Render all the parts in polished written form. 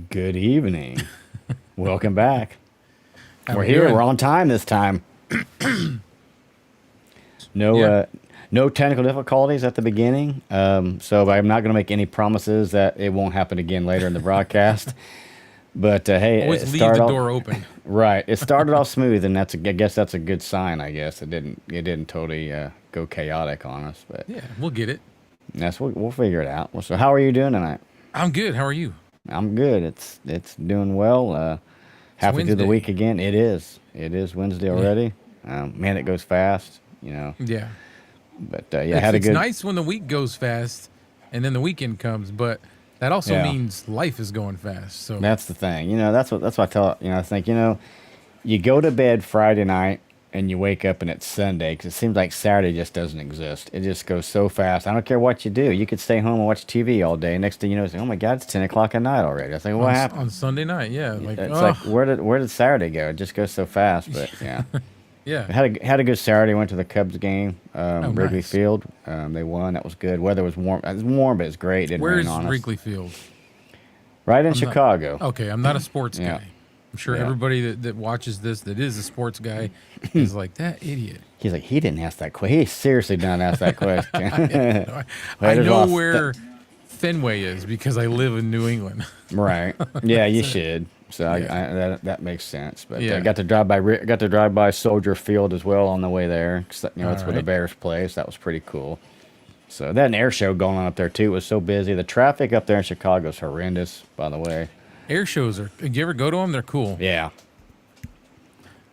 Good evening. Welcome back. How We're we here. doing? We're on time this time. No, Yeah. no technical difficulties at the beginning. So I'm not going to make any promises that it won't happen again later in the broadcast. But hey, Always it leave the started off door open. right. It started off smooth, and I guess that's a good sign. I guess it didn't totally go chaotic on us, but Yeah, we'll get it. we'll figure it out. So how are you doing tonight? I'm good. How are you? I'm good. It's doing well. It's Halfway through the Wednesday. week again. It is. It is Wednesday Yeah. already. Man, it goes fast. You know. Yeah. But yeah, I It's, had a it's good. nice when the week goes fast and then the weekend comes, but that also Yeah, means life is going fast. So, that's the thing. That's what I tell. I think you go to bed Friday night and you wake up and it's Sunday because it seems like Saturday just doesn't exist. It just goes so fast. I don't care what you do. You could stay home and watch TV all day. Next thing you know, it's like, oh my God, it's 10 o'clock at night already. I think, what happened? on Sunday night, yeah. Like, It's like oh, where did Saturday go? It just goes so fast. But yeah. yeah. Had a good Saturday. Went to the Cubs game, Oh, Wrigley nice. Field. They won. That was good. Weather was warm. It was warm, but it's great. It didn't rain Where's on us. Wrigley Field? Right in I'm not, Chicago. okay, I'm not a sports Yeah, guy. I'm sure yeah. everybody that watches this that is a sports guy is like, that idiot. He's like, he didn't ask that question. He seriously didn't ask that question. I, Well, I there's know lots where Fenway is because I live in New England. right. Yeah, you should. So Yeah. that makes sense. But Yeah. I got to drive by Soldier Field as well on the way there. 'Cause, All that's where the right. Bears play. So that was pretty cool. So they had an air show going on up there too. It was so busy. The traffic up there in Chicago is horrendous. By the way. Air shows are. Do you ever go to them? They're cool. Yeah.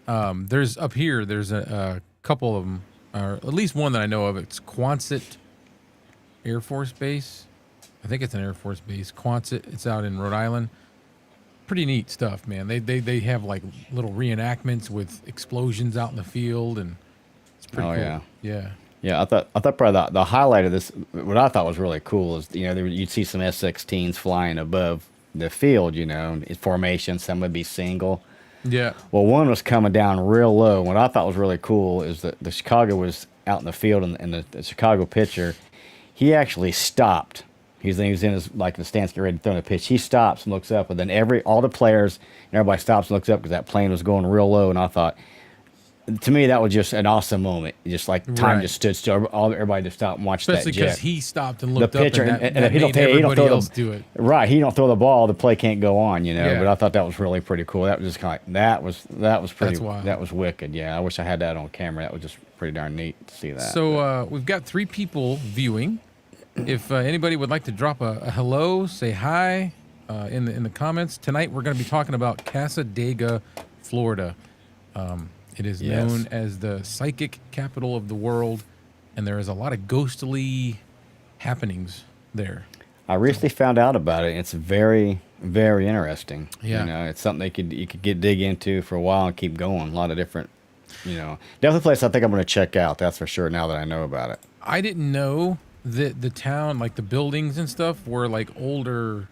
There's up here. There's a couple of them, or at least one that I know of. It's Quonset Air Force Base. I think it's an Air Force base. Quonset. It's out in Rhode Island. Pretty neat stuff, man. They have like little reenactments with explosions out in the field, and it's pretty Oh cool. yeah. Yeah. Yeah, I thought probably the highlight of this, what I thought was really cool is, you'd see some S-16s flying above the field, in formation. Some would be single. Yeah. Well, one was coming down real low. What I thought was really cool is that the Chicago was out in the field, and the Chicago pitcher, he actually stopped. He was in his the stance getting ready to throw the pitch. He stops and looks up, and then all the players and everybody stops and looks up because that plane was going real low. And I thought, to me, that was just an awesome moment. Just like time Right. just stood still. Everybody just stopped and watched Especially that because jet. he stopped and The looked pitcher, up, and that, and that he don't made throw, he don't everybody throw else the do it. right. He don't throw the ball. The play can't go on. Yeah. But I thought that was really pretty cool. That was just kind of that was pretty. That's wild. That was wicked. Yeah, I wish I had that on camera. That was just pretty darn neat to see that. So we've got 3 people viewing. If anybody would like to drop a hello, say hi in the comments. Tonight we're going to be talking about Cassadaga, Florida. It is Yes. known as the psychic capital of the world, and there is a lot of ghostly happenings there. I recently found out about it. It's very, very interesting. Yeah. It's something you could dig into for a while and keep going. A lot of different, definitely a place I think I'm going to check out. That's for sure. Now that I know about it. I didn't know that the town, like the buildings and stuff, were like older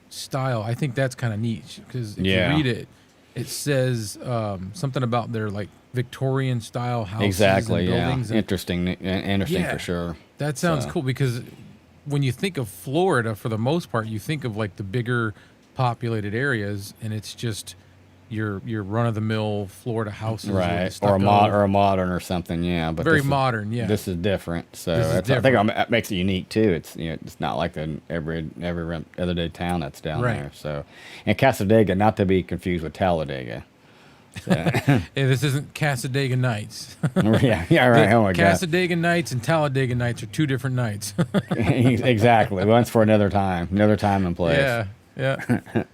style. I think that's kind of neat because if Yeah. you read it, it says something about their like Victorian style houses Exactly. and Yeah. buildings. And Interesting Yeah. for sure. that sounds So- cool because when you think of Florida, for the most part, you think of like the bigger populated areas, and it's just your run of the mill Florida houses, with the Right. Or stucco. a modern or something. Yeah. But Very this is- modern, yeah. This is different. So This is I think different. that makes it unique too. It's it's not like every other day town that's down Right. there. So, and Cassadaga, not to be confused with Talladega. Hey, this isn't Cassadaga Nights. yeah, yeah, right. Oh my God. Cassadaga Nights and Talladega Nights are 2 different nights. Exactly. Once for another time and place. Yeah, yeah.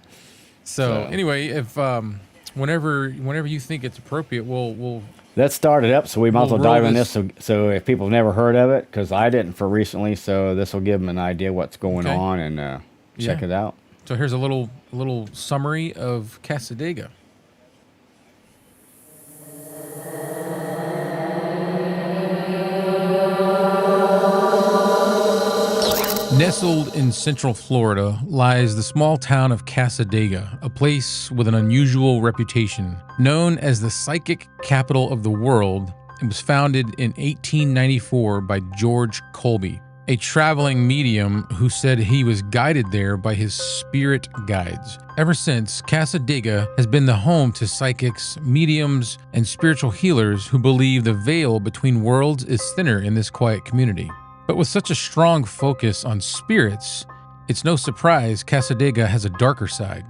So anyway, if whenever you think it's appropriate, we'll Let's start it up. So we might as well We'll roll dive in this- this. So if people have never heard of it, because I didn't for recently, so this will give them an idea what's going Okay. on and check Yeah. it out. so here's a little summary of Cassadaga. Nestled in central Florida lies the small town of Cassadaga, a place with an unusual reputation. Known as the psychic capital of the world, it was founded in 1894 by George Colby, a traveling medium who said he was guided there by his spirit guides. Ever since, Cassadaga has been the home to psychics, mediums, and spiritual healers who believe the veil between worlds is thinner in this quiet community. But with such a strong focus on spirits, it's no surprise Cassadaga has a darker side.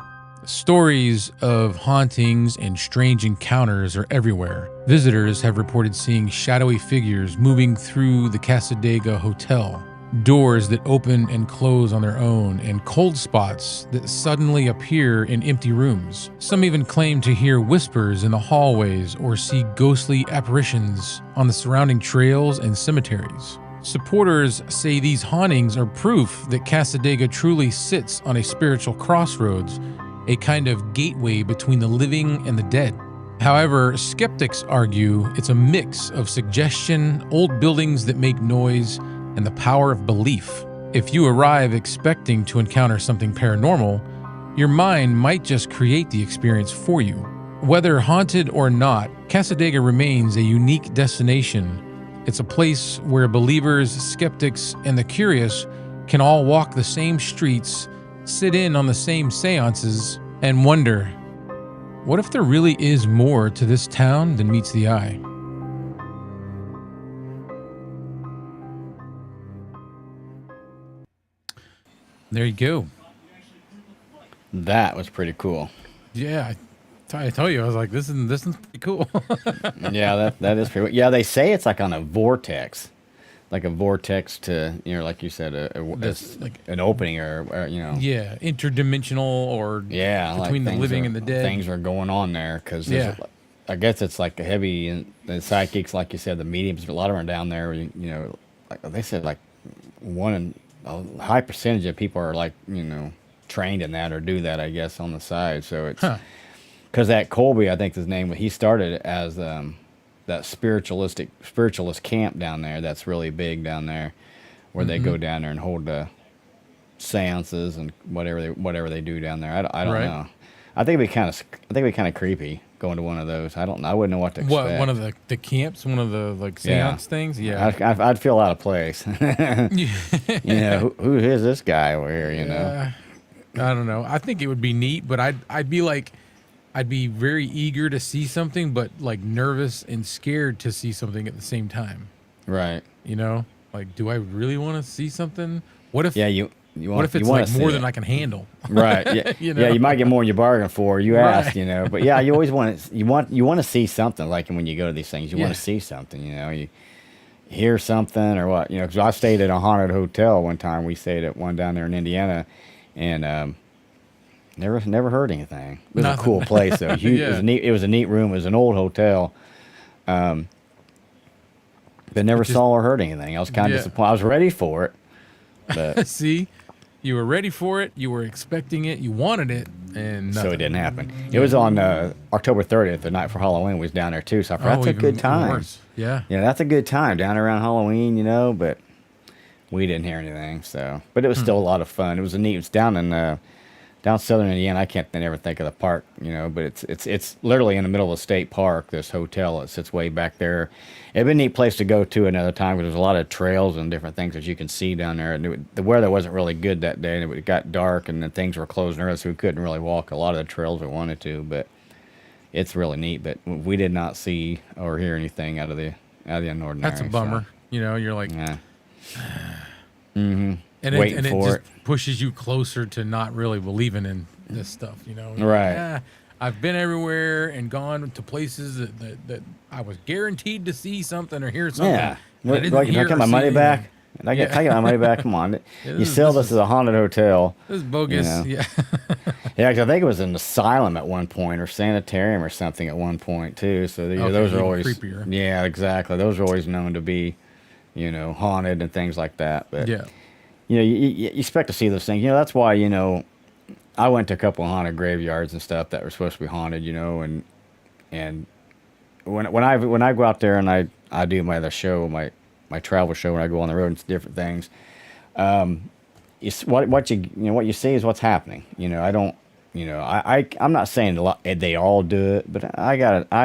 Stories of hauntings and strange encounters are everywhere. Visitors have reported seeing shadowy figures moving through the Cassadaga Hotel, doors that open and close on their own, and cold spots that suddenly appear in empty rooms. Some even claim to hear whispers in the hallways or see ghostly apparitions on the surrounding trails and cemeteries. Supporters say these hauntings are proof that Cassadaga truly sits on a spiritual crossroads, a kind of gateway between the living and the dead. However, skeptics argue it's a mix of suggestion, old buildings that make noise, and the power of belief. If you arrive expecting to encounter something paranormal, your mind might just create the experience for you. Whether haunted or not, Cassadaga remains a unique destination. It's a place where believers, skeptics, and the curious can all walk the same streets, sit in on the same seances, and wonder, what if there really is more to this town than meets the eye? There you go. That was pretty cool. Yeah, I told you, I was like, this is pretty cool. Yeah, that is pretty. Yeah, they say it's like on a vortex, like a vortex to, like you said, it's like an opening or Yeah, interdimensional or between the living and the dead. Things are going on there because I guess it's like a heavy and the psychics, like you said, the mediums. A lot of them are down there. Like they said, like a high percentage of people are like trained in that or do that, I guess, on the side. So it's because that Colby, I think his name, he started as that spiritualist camp down there. That's really big down there, where they go down there and hold seances and whatever they do down there. I don't know. I think it'd be kind of creepy going to one of those. I don't know. I wouldn't know what to expect. What, one of the camps, one of the seance things? Yeah. I'd feel out of place. Who is this guy over here? I don't know. I think it would be neat, but I'd be very eager to see something, but like nervous and scared to see something at the same time. Right. Like, do I really want to see something? What if? Yeah, what if it's like more than I can handle? Right. Yeah. Yeah, you might get more than you bargain for. You ask, But yeah, you always want to see something. Like when you go to these things, you want to see something. You hear something or what? Because I stayed at a haunted hotel one time. We stayed at one down there in Indiana, and never heard anything. It was a cool place though. It was a neat room. It was an old hotel. But never saw or heard anything. I was kind of disappointed. I was ready for it. But see, you were ready for it. You were expecting it. You wanted it, and nothing. So it didn't happen. It was on October 30th, the night for Halloween. Was down there too. So I thought that's a good time. Worse. Yeah. Yeah, that's a good time down around Halloween. But we didn't hear anything. So, but it was still a lot of fun. It was neat. It's down in down southern Indiana. I can't never think of the park, but it's literally in the middle of a state park. This hotel, it sits way back there. It'd be a neat place to go to another time because there's a lot of trails and different things that you can see down there. And the weather wasn't really good that day, and it got dark, and then things were closing early, so we couldn't really walk a lot of the trails we wanted to. But it's really neat. But we did not see or hear anything out of the ordinary. That's a bummer. So. You're like, yeah. And it just pushes you closer to not really believing in this stuff, Right. I've been everywhere and gone to places that I was guaranteed to see something or hear something. Yeah. Can I get my money back? Can I get my money back? Come on. You sell this as a haunted hotel. This is bogus. Yeah. Yeah, because I think it was an asylum at one point or sanitarium or something at one point, too. So those are always creepier. Yeah, exactly. Those are always known to be, haunted and things like that. But you expect to see those things. That's why, I went to a couple of haunted graveyards and stuff that were supposed to be haunted, and when I go out there and I do my other show, my travel show, when I go on the road and different things, what you see is what's happening. You know, I'm not saying a lot, they all do it, but I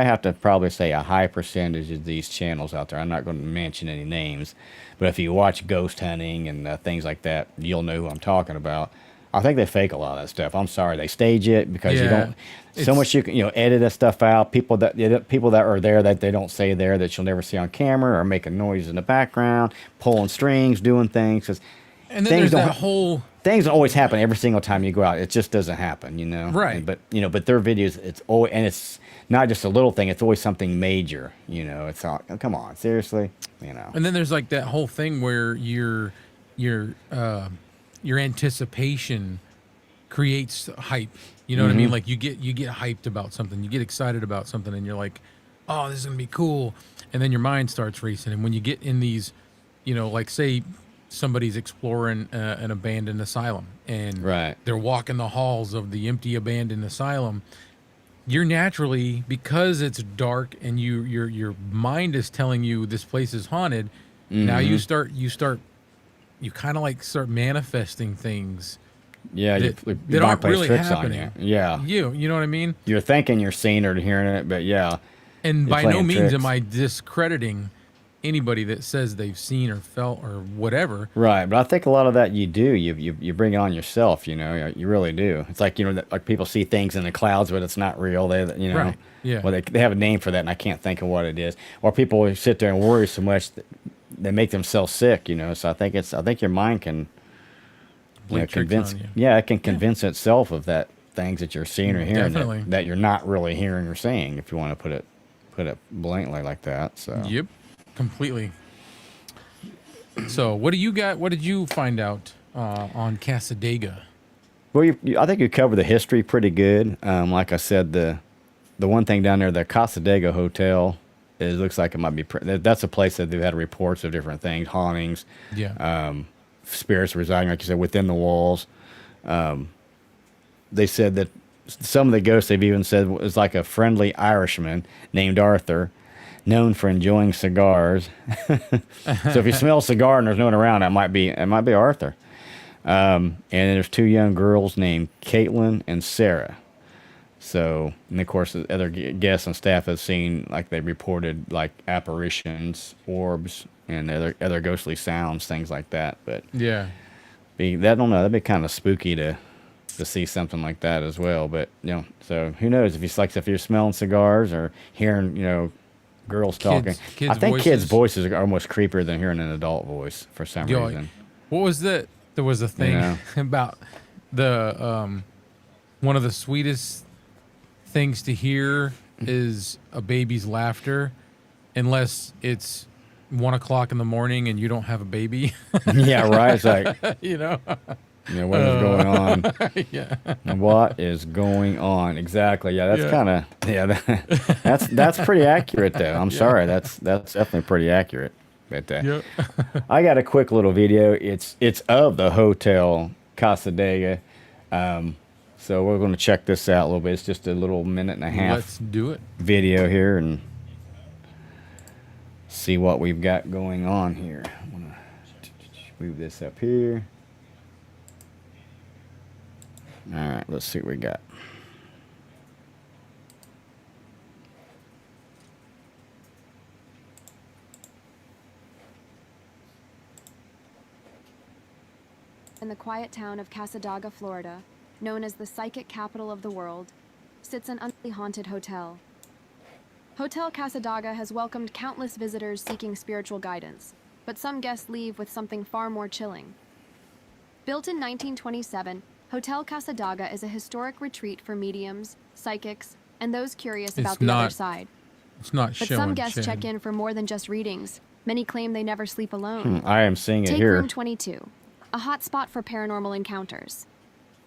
have to probably say a high percentage of these channels out there. I'm not going to mention any names, but if you watch ghost hunting and things like that, you'll know who I'm talking about. I think they fake a lot of that stuff. I'm sorry, they stage it because you Yeah, don't so it's much you can edit that stuff out. People that are there that they don't say there that you'll never see on camera, or making noise in the background, pulling strings, doing things. 'Cause and then things there's don't that whole things don't always happen every single time you go out. It just doesn't happen, right. But but their videos, it's always, and it's not just a little thing. It's always something major. It's all, oh, come on, seriously, And then there's like that whole thing where your anticipation creates hype. You know what I mean? Like you get hyped about something, you get excited about something, and you're like, "Oh, this is gonna be cool," and then your mind starts racing. And when you get in these, like say somebody's exploring an abandoned asylum, and Right. they're walking the halls of the empty abandoned asylum, you're naturally, because it's dark and your mind is telling you this place is haunted. Now you kind of like start manifesting things Yeah, that your mind aren't plays really tricks on happening. you. Yeah, You know what I mean? you're thinking you're seeing or hearing it, but yeah, And you're by no playing means tricks. am I discrediting anybody that says they've seen or felt or whatever. Right, but I think a lot of that you do. You bring it on yourself. You really do. It's like like people see things in the clouds, but it's not real. Right, yeah. Well, they have a name for that, and I can't think of what it is. Or people sit there and worry so much that they make themselves sick. So I think your mind can Play tricks convince. on you. Yeah, it can convince itself of that things that you're seeing or hearing Definitely. that you're not really hearing or saying. If you want to put it blatantly like that. So Yep, completely. So what do you got? What did you find out on Cassadaga? Well, I think you covered the history pretty good. Like I said, the one thing down there, the Cassadaga Hotel, it looks like it might be. That's a place that they've had reports of different things, hauntings, Yeah. spirits residing, like you said, within the walls. They said that some of the ghosts they've even said was like a friendly Irishman named Arthur, known for enjoying cigars. So if you smell a cigar and there's no one around, it might be Arthur. And then there's two young girls named Caitlin and Sarah. So, and of course, the other guests and staff have seen, like they reported, like apparitions, orbs, and other ghostly sounds, things like that. But Yeah. I don't know, that'd be kind of spooky to see something like that as well. But so who knows if you're smelling cigars or hearing girls talking. Kids' I think kids' voices. voices are almost creepier than hearing an adult voice for some Yo, reason. what was that? There was a thing Yeah. about the one of the sweetest things to hear is a baby's laughter, unless it's 1 o'clock in the morning and you don't have a baby. Yeah, right. It's like, You know? what is going on? Yeah. What is going on? Exactly. Yeah, that's Yeah. kind of that's pretty accurate though. I'm sorry. That's definitely pretty accurate. But Yep. I got a quick little video. It's of the Hotel Cassadaga. So we're going to check this out a little bit. It's just a little minute and a half Let's do it. video here and see what we've got going on here. I'm going to move this up here. All right, let's see what we got. In the quiet town of Cassadaga, Florida, known as the psychic capital of the world, sits an unlikely haunted hotel. Hotel Cassadaga has welcomed countless visitors seeking spiritual guidance, but some guests leave with something far more chilling. Built in 1927, Hotel Cassadaga is a historic retreat for mediums, psychics, and those curious about the other side. It's not But showing. some guests Chin. check in for more than just readings. Many claim they never sleep alone. I am seeing it Take here. room 22, a hot spot for paranormal encounters.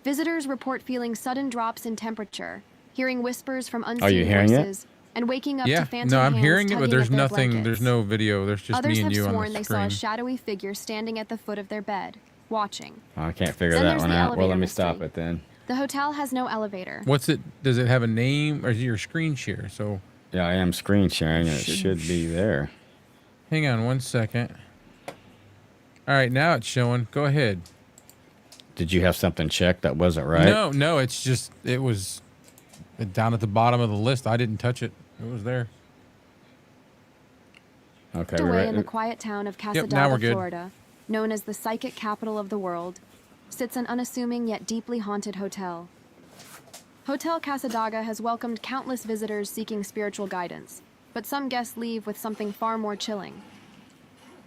Visitors report feeling sudden drops in temperature, hearing whispers from unseen you hearing it? voices, and waking up Yeah. to phantom No, I'm hands hearing it, but tugging there's at their nothing. blankets. There's no video. There's just Others me and have you on sworn the they saw a screen. shadowy figure standing at the foot of their bed, watching. I can't figure Then that there's one the out. Well, let elevator me stop mystery. it then. The hotel has no elevator. What's it? Does it have a name, or is it your screen share? So, Yeah, I am screen sharing, and it Should- should be there. hang on 1 second. All right, now it's showing. Go ahead. Did you have something checked that wasn't right? No, it's just it was down at the bottom of the list. I didn't touch it. It was there. Okay. Tucked we're away right. in the quiet town of now we're Cassadaga, good. Florida, known as the psychic capital of the world, sits an unassuming yet deeply haunted hotel. Hotel Cassadaga has welcomed countless visitors seeking spiritual guidance, but some guests leave with something far more chilling.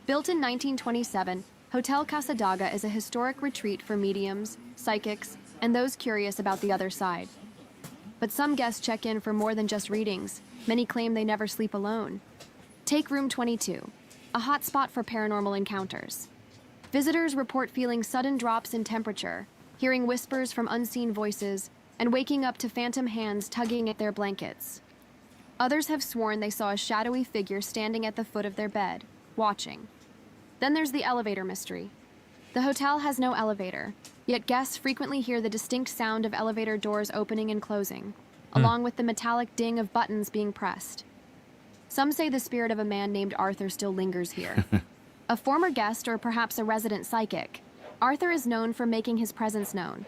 Built in 1927, Hotel Cassadaga is a historic retreat for mediums, psychics, and those curious about the other side. But some guests check in for more than just readings. Many claim they never sleep alone. Take room 22, a hot spot for paranormal encounters. Visitors report feeling sudden drops in temperature, hearing whispers from unseen voices, and waking up to phantom hands tugging at their blankets. Others have sworn they saw a shadowy figure standing at the foot of their bed, watching. Then there's the elevator mystery. The hotel has no elevator, yet guests frequently hear the distinct sound of elevator doors opening and closing, along with the metallic ding of buttons being pressed. Some say the spirit of a man named Arthur still lingers here. A former guest or perhaps a resident psychic, Arthur is known for making his presence known.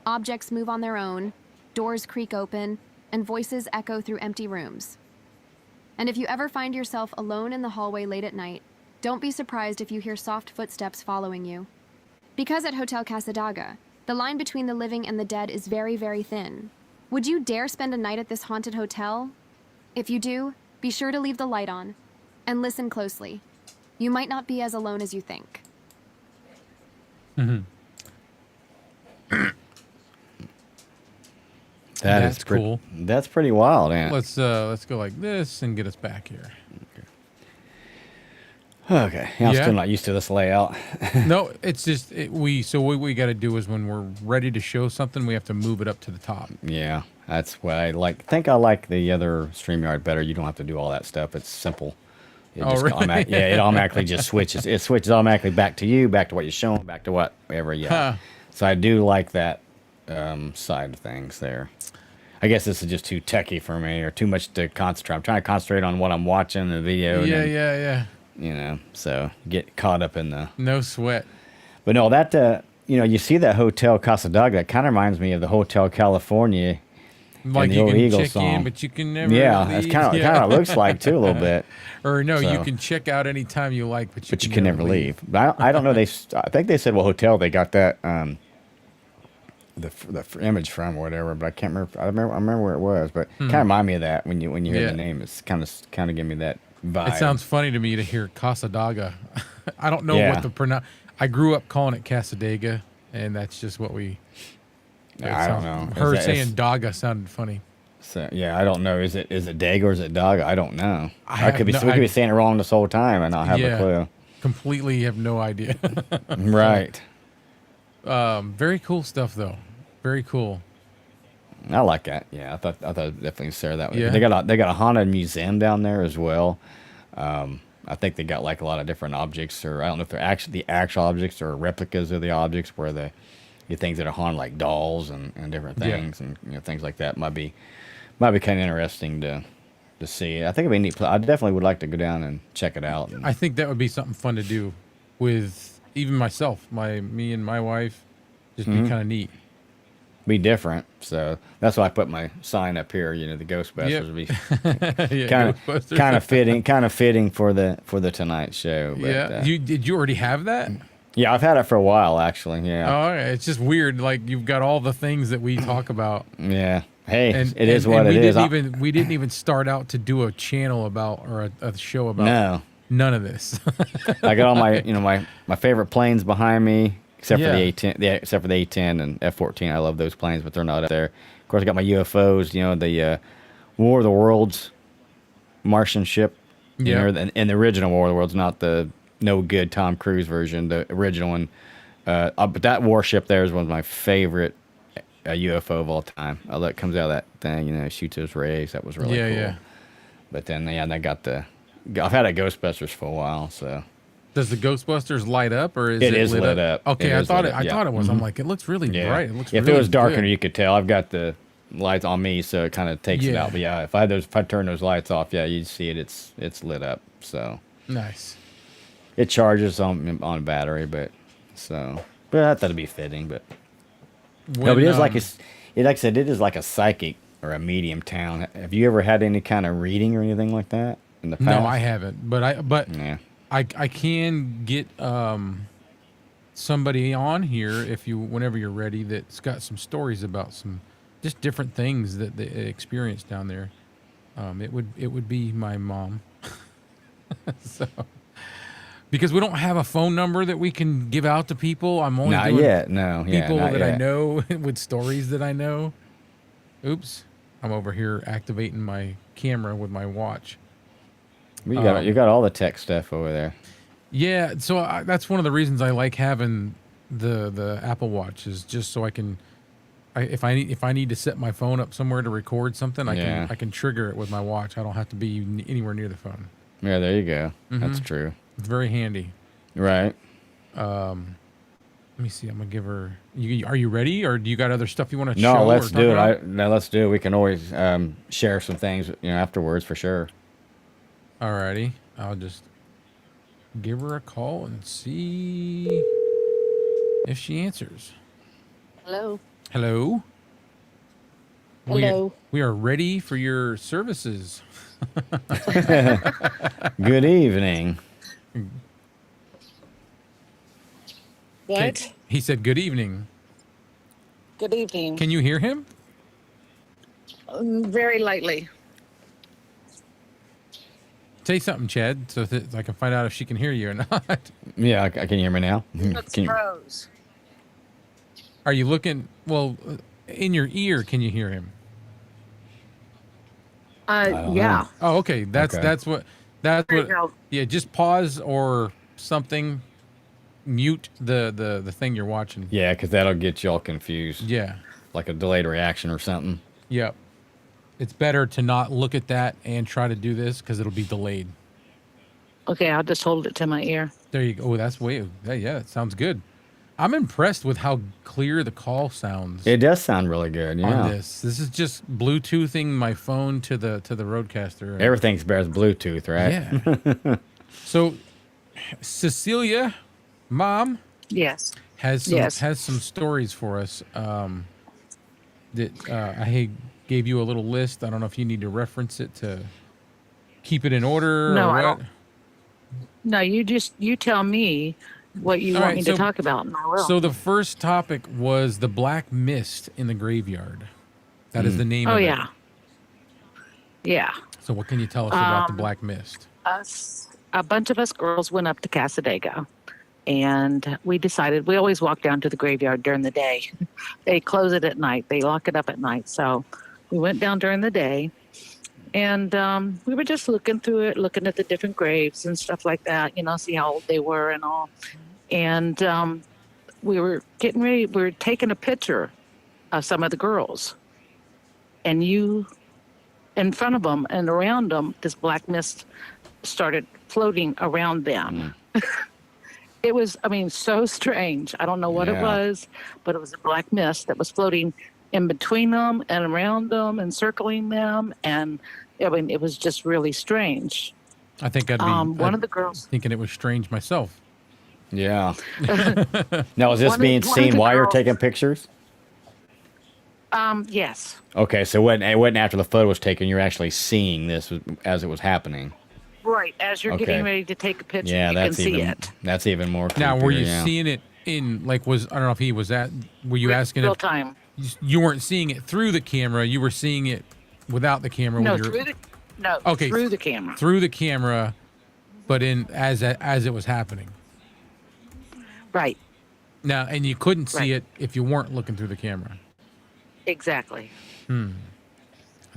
Objects move on their own, doors creak open, and voices echo through empty rooms. And if you ever find yourself alone in the hallway late at night, don't be surprised if you hear soft footsteps following you. Because at Hotel Cassadaga, the line between the living and the dead is very, very thin. Would you dare spend a night at this haunted hotel? If you do, be sure to leave the light on and listen closely. You might not be as alone as you think. That's cool. That's pretty wild, man. Let's go like this and get us back here. Okay. I'm Yeah. still not used to this layout. No, it's just what we got to do is when we're ready to show something, we have to move it up to the top. Yeah, that's what I like. Think I like the other StreamYard better. You don't have to do all that stuff. It's simple. It Oh, really? It automatically just switches. It switches automatically back to you, back to what you're showing, back to whatever. Yeah. Huh. So I do like that side of things there. I guess this is just too techy for me, or too much to concentrate. I'm trying to concentrate on what I'm watching, the video. Yeah, and then, yeah. You know, so get caught up in the. No sweat. But no, that you see that Hotel Cassadaga. That kind of reminds me of the Hotel California. Like the you old can Eagles check song. in, but you can never. Yeah, leave. that's kind of looks like too a little bit. Or no, you So- can check out anytime you like, but But you can never leave. But I don't know. I think they said hotel they got that the image from or whatever. But I can't remember. I remember where it was. But kind of remind me of that when you hear Yeah. the name. It's kind of give me that vibe. It sounds funny to me to hear Cassadaga. I don't know Yeah. what the I grew up calling it Cassadaga, and that's just what we. I don't know. Her Is that- saying Daga sounded funny. So yeah, I don't know. Is it Daga or is it Daga? I don't know. I We could have no- be saying it wrong this whole time and not have a clue. Completely have no idea. Right. Very cool stuff though. Very cool. I like that. Yeah, I thought I'd definitely share that. Yeah. They got a haunted museum down there as well. I think they got like a lot of different objects, or I don't know if they're actually the actual objects or replicas of the objects, where the things that are haunted like dolls and different Yeah. things and things like that might be kind of interesting to see. I think it'd be neat. I definitely would like to go down and check it out. I think that would be something fun to do with even myself, me and my wife. Just be kind of neat. Be different. So that's why I put my sign up here. The Ghostbusters would be Yeah, Ghostbusters. kind of fitting for the Tonight Show. But, Yeah. Did you already have that? yeah, I've had it for a while actually. Yeah. Oh, okay. It's just weird. Like you've got all the things that we talk about. Yeah. Hey, And it is what it is. We didn't even start out to do a channel about or a show about No. none of this. I got all my my favorite planes behind me, except for Yeah. the A-10, except for the A-10 and F-14. I love those planes, but they're not up there. Of course, I got my UFOs. The War of the Worlds Martian ship. Yeah. And the original War of the Worlds, not the no good Tom Cruise version. The original one. But that warship there is one of my favorite UFO of all time. I love it comes out of that thing. Shoots those rays. That was really cool. Yeah. But then they got I've had a Ghostbusters for a while, so. Does the Ghostbusters light up or is It it is lit up. Okay, It I is thought lit it. up, I yeah. thought it was. I'm like, it looks really bright. It looks. If really it was darker, good. you could tell. I've got the lights on me, so it kind of takes it Yeah. out. But yeah, if I turn those lights off, yeah, you'd see it. It's lit up. So Nice. it charges on battery, but I thought it'd be fitting. But No, but When, it is like like I said, it is like a psychic or a medium town. Have you ever had any kind of reading or anything like that in the past? no, I haven't, but Yeah. I can get somebody on here if you whenever you're ready that's got some stories about some just different things that they experienced down there. It would be my mom. So because we don't have a phone number that we can give out to people, I'm only Not doing yet. No. Yeah. people Not that I yet. know with stories that I know. Oops, I'm over here activating my camera with my watch. You got all the tech stuff over there. Yeah, so that's one of the reasons I like having the Apple Watch is just so I can, if I need to set my phone up somewhere to record something, Yeah. I can trigger it with my watch. I don't have to be anywhere near the phone. Yeah. There you go. Mm-hmm. That's true. It's very handy. Right. Let me see. I'm gonna give her. Are you ready, or do you got other stuff you want to show? No, or let's talk do it. about? No, let's do it. We can always share some things, afterwards for sure. Alrighty, I'll just give her a call and see if she answers. Hello. Hello. Hello. We are ready for your services. Good evening. What? He said, "Good evening." Good evening. Can you hear him? Very lightly. Say something, Chad, so that I can find out if she can hear you or not. Yeah, can you hear me now? Looks Can you- froze. Are you looking? Well, in your ear, can you hear him? Yeah. Oh, okay. That's Okay. what. There you go. Yeah, just pause or something. Mute the thing you're watching. Yeah, because that'll get you all confused. Yeah. Like a delayed reaction or something. Yep. It's better to not look at that and try to do this because it'll be delayed. Okay, I'll just hold it to my ear. There you go. Oh, that's way. Yeah, that sounds good. I'm impressed with how clear the call sounds It does sound really good. Yeah. on this. This is just Bluetoothing my phone to the roadcaster. Everything's better with Bluetooth, right? Yeah. So, Cecilia, Mom, Yes. has some, Yes. has some stories for us. That I gave you a little list. I don't know if you need to reference it to keep it in order No, or I what. don't. No, you tell me what you All want right, me so- to talk about, and I will. So the first topic was the black mist in the graveyard. That is the name oh of it. yeah. Yeah. So what can you tell us about the black mist? A bunch of us girls went up to Cassadaga, and we decided we always walk down to the graveyard during the day. They close it at night. They lock it up at night. So we went down during the day, and we were just looking through it, looking at the different graves and stuff like that, see how old they were and all. And we were getting ready. We were taking a picture of some of the girls, and in front of them and around them, this black mist started floating around them. It was, so strange. I don't know what it Yeah. was, but it was a black mist that was floating in between them and around them and circling them. And it was just really strange. I think I'd be One of the girls, thinking it was strange myself. Yeah. Now, is this One of- being one of seen the while you're girls- taking pictures? yes. Okay, so it wasn't after the photo was taken. You're actually seeing this as it was happening. Right. As you're Okay. getting ready to take a picture, Yeah, you can that's see even it. that's even more. Now, were you creepier, yeah. seeing it in I don't know if he was at? Were you asking Real if time. you weren't seeing it through the camera? You were seeing it without the camera. No, with your, through the camera. through the camera, but in as it was happening. Right. Now, and you couldn't see Right. it if you weren't looking through the camera. Exactly. It's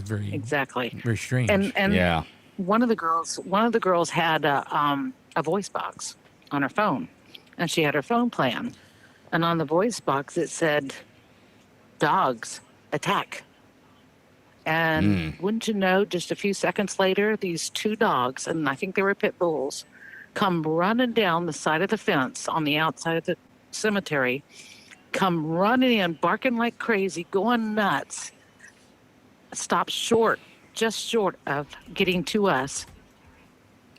very Exactly. very strange. And Yeah. one of the girls had a voice box on her phone, and she had her phone plan, and on the voice box it said, "Dogs attack." And wouldn't you know, just a few seconds later, these two dogs, and I think they were pit bulls, come running down the side of the fence on the outside of the cemetery, come running in, barking like crazy, going nuts, stop just short of getting to us,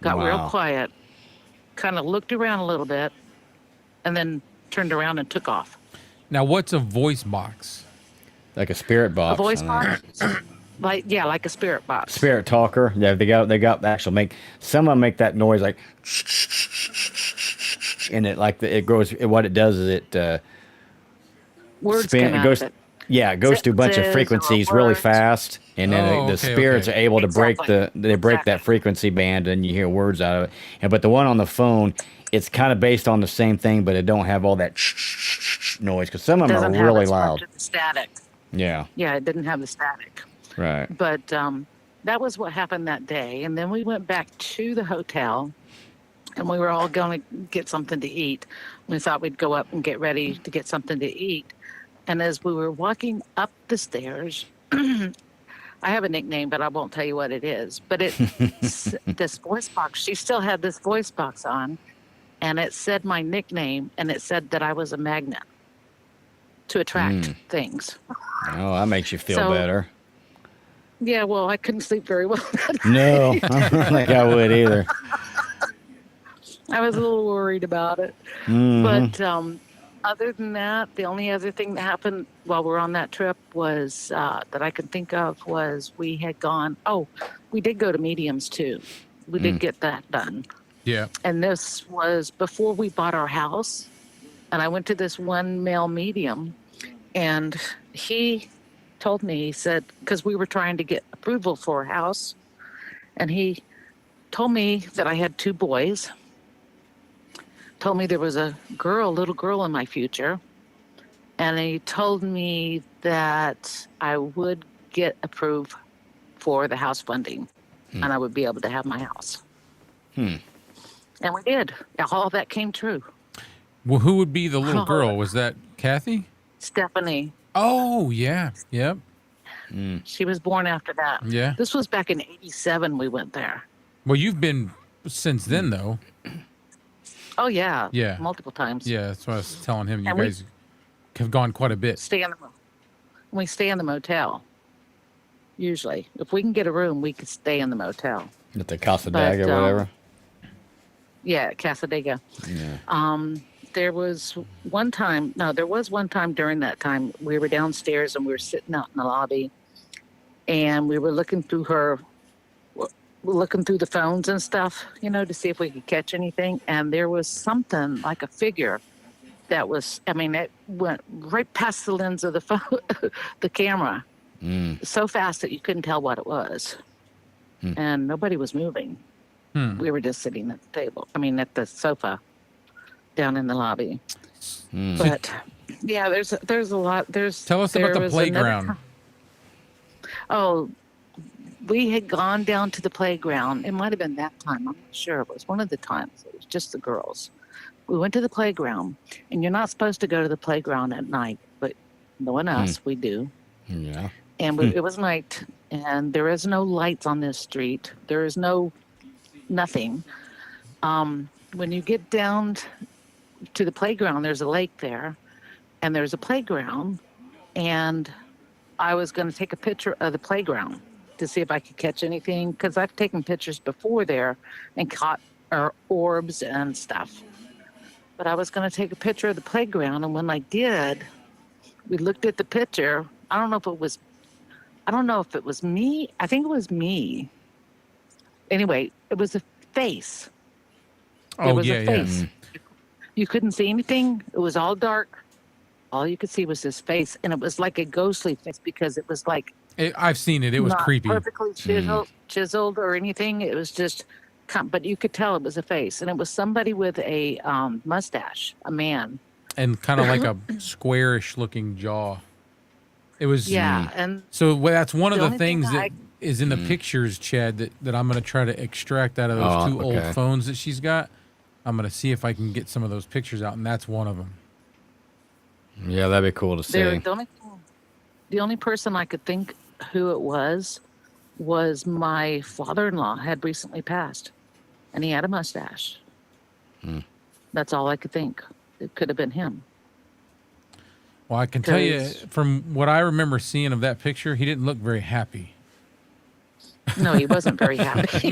got real Wow. quiet, kind of looked around a little bit, and then turned around and took off. Now, what's a voice box? Like a spirit box. A voice I don't know. box, like a spirit box. Spirit talker. Yeah, they got the actual make. Some of them make that noise like, and it goes. What it does is it Words spin. come It out goes. of it. Yeah, it goes through a bunch of Sentences or frequencies really words. fast, and then Oh, the okay, spirits okay. are able to break Exactly. that frequency band, and you hear words out of it. And but the one on the phone, it's kind of based on the same thing, but it don't have all that noise because some of them are Doesn't have really as much loud. of the static. Yeah, Yeah, it didn't have the static. right. But that was what happened that day. And then we went back to the hotel and we were all going to get something to eat. We thought we'd go up and get ready to get something to eat. And as we were walking up the stairs, I have a nickname, but I won't tell you what it is. But this voice box, she still had this voice box on, and it said my nickname, and it said that I was a magnet to attract things. Oh, that makes you feel So- better. Yeah, well, I couldn't sleep very well. No, I don't think I would either. I was a little worried about it. But other than that, the only other thing that happened while we were on that trip was that I can think of was we had gone. Oh, we did go to mediums too. We did get that done. Yeah. And this was before we bought our house. And I went to this one male medium, and he told me, he said, because we were trying to get approval for a house, and he told me that I had 2 boys, told me there was a little girl in my future, and he told me that I would get approved for the house funding and I would be able to have my house. And we did. All that came true. Well, who would be the little girl? Was that Kathy? Stephanie, Oh, yeah. Yep. she was born after that. Yeah. This was back in 87 we went there. Well, you've been since then, though. Oh, yeah. Yeah. Multiple times. Yeah, that's what I was telling him. You And we- guys have gone quite a bit. We stay in the motel. Usually. If we can get a room, we could stay in the motel. At the Cassadaga or whatever. Yeah, at Cassadaga. Yeah. There was one time during that time we were downstairs and we were sitting out in the lobby and we were looking through the phones and stuff, to see if we could catch anything. And there was something like a figure that was, it went right past the lens of the phone, the camera, so fast that you couldn't tell what it was. And nobody was moving. We were just sitting at the table, at the sofa down in the lobby. But yeah, there's a lot. Tell us about the playground. Oh, we had gone down to the playground. It might have been that time. I'm not sure. It was one of the times. It was just the girls. We went to the playground, and you're not supposed to go to the playground at night, but knowing us, we do. Yeah. And it was night, and there is no lights on this street. There is nothing. When you get down to the playground, there's a lake there, and there's a playground, and I was going to take a picture of the playground to see if I could catch anything, because I've taken pictures before there and caught orbs and stuff. But I was going to take a picture of the playground, and when I did, we looked at the picture. I don't know if it was me. I think it was me. Anyway, it was a face. There was a face. You couldn't see anything. It was all dark. All you could see was his face, and it was like a ghostly face because it was like I've seen it. It was not creepy. perfectly chiseled or anything. It was just, but you could tell it was a face, and it was somebody with a mustache, a man. And kind of like a squarish looking jaw. It was. Yeah, and So that's one of The the only thing things that is in the pictures, Chad, that I'm going to try to extract out of those 2 okay. old phones that she's got. I'm going to see if I can get some of those pictures out, and that's one of them. Yeah, that'd be cool to see. the only person I could think who it was my father-in-law had recently passed, and he had a mustache. That's all I could think. It could have been him. Well, I can tell you Because- from what I remember seeing of that picture, he didn't look very happy. No, he wasn't very happy.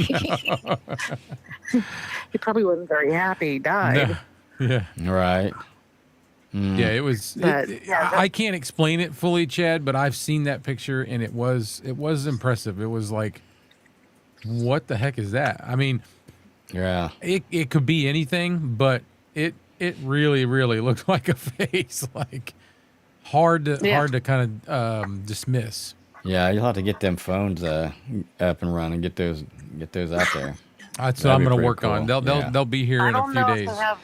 He probably wasn't very happy. He died. No. Yeah. Right. Yeah, it was. But, yeah, I can't explain it fully, Chad, but I've seen that picture and it was impressive. It was like, what the heck is that? I mean, Yeah. it could be anything, but it really looked like a face, like hard to kind of dismiss. Yeah, you'll have to get them phones up and running, get those out there. That's what That'd I'm be going to pretty work on. cool. They'll be here I in a don't few know days. if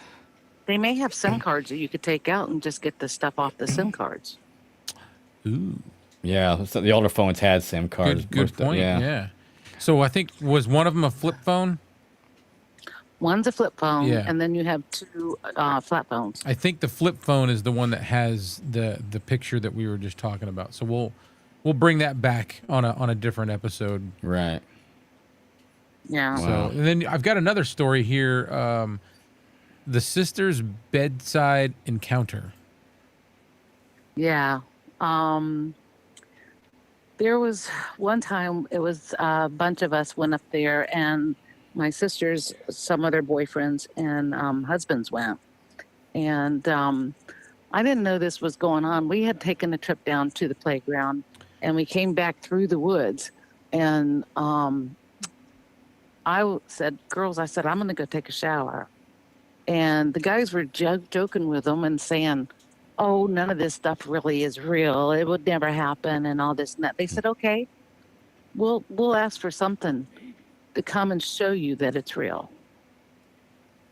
they may have SIM cards that you could take out and just get the stuff off the SIM cards. Ooh, Yeah, so the older phones had SIM cards. good point. Yeah. So I think was one of them a flip phone? One's a flip phone, Yeah. and then you have two flat phones. I think the flip phone is the one that has the picture that we were just talking about. So we'll bring that back on a different episode. Right. Yeah. So and then I've got another story here. The sister's bedside encounter. Yeah. There was one time, it was a bunch of us went up there, and my sisters, some of their boyfriends and husbands went. And I didn't know this was going on. We had taken a trip down to the playground, and we came back through the woods. And I said, girls, I said, I'm going to go take a shower. And the guys were joking with them and saying, oh, none of this stuff really is real. It would never happen and all this and that. They said, okay, we'll ask for something to come and show you that it's real.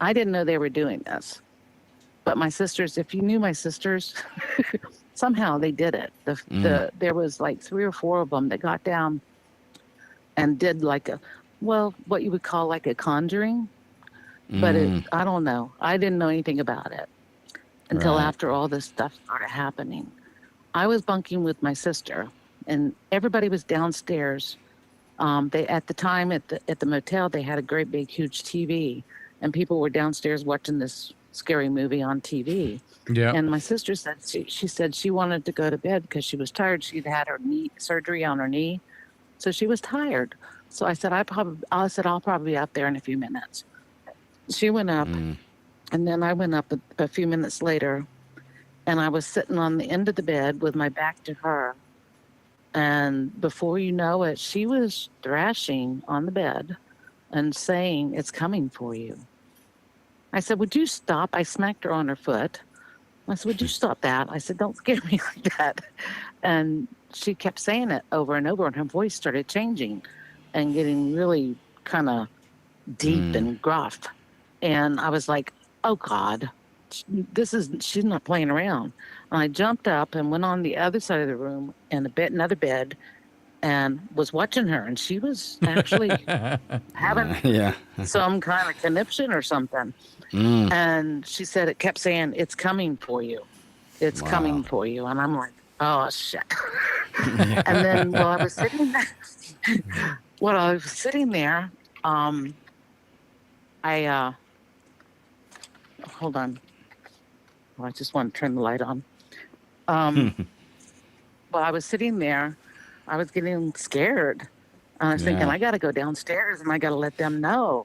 I didn't know they were doing this. But my sisters, if you knew my sisters, somehow they did it. There was like 3 or 4 of them that got down and did like what you would call like a conjuring. But I don't know. I didn't know anything about it until after all this stuff started happening. I was bunking with my sister, and everybody was downstairs. They at the time at the motel, they had a great big huge TV, and people were downstairs watching this scary movie on TV. Yeah. And my sister said she said she wanted to go to bed because she was tired. She'd had her knee surgery on her knee, so she was tired. So I said I'll probably be out there in a few minutes. She went up, and then I went up a few minutes later, and I was sitting on the end of the bed with my back to her. And before you know it, she was thrashing on the bed and saying, it's coming for you. I said, would you stop? I smacked her on her foot. I said, would you stop that? I said, don't scare me like that. And she kept saying it over and over, and her voice started changing and getting really kind of deep and gruff. And I was like, oh God, she's not playing around. And I jumped up and went on the other side of the room in another bed and was watching her. And she was actually having some kind of conniption or something. And she said, it kept saying, it's coming for you. It's coming for you. And I'm like, oh shit. And then while I was sitting there, hold on. Oh, I just want to turn the light on. While I was sitting there, I was getting scared. And I was thinking, I got to go downstairs and I got to let them know.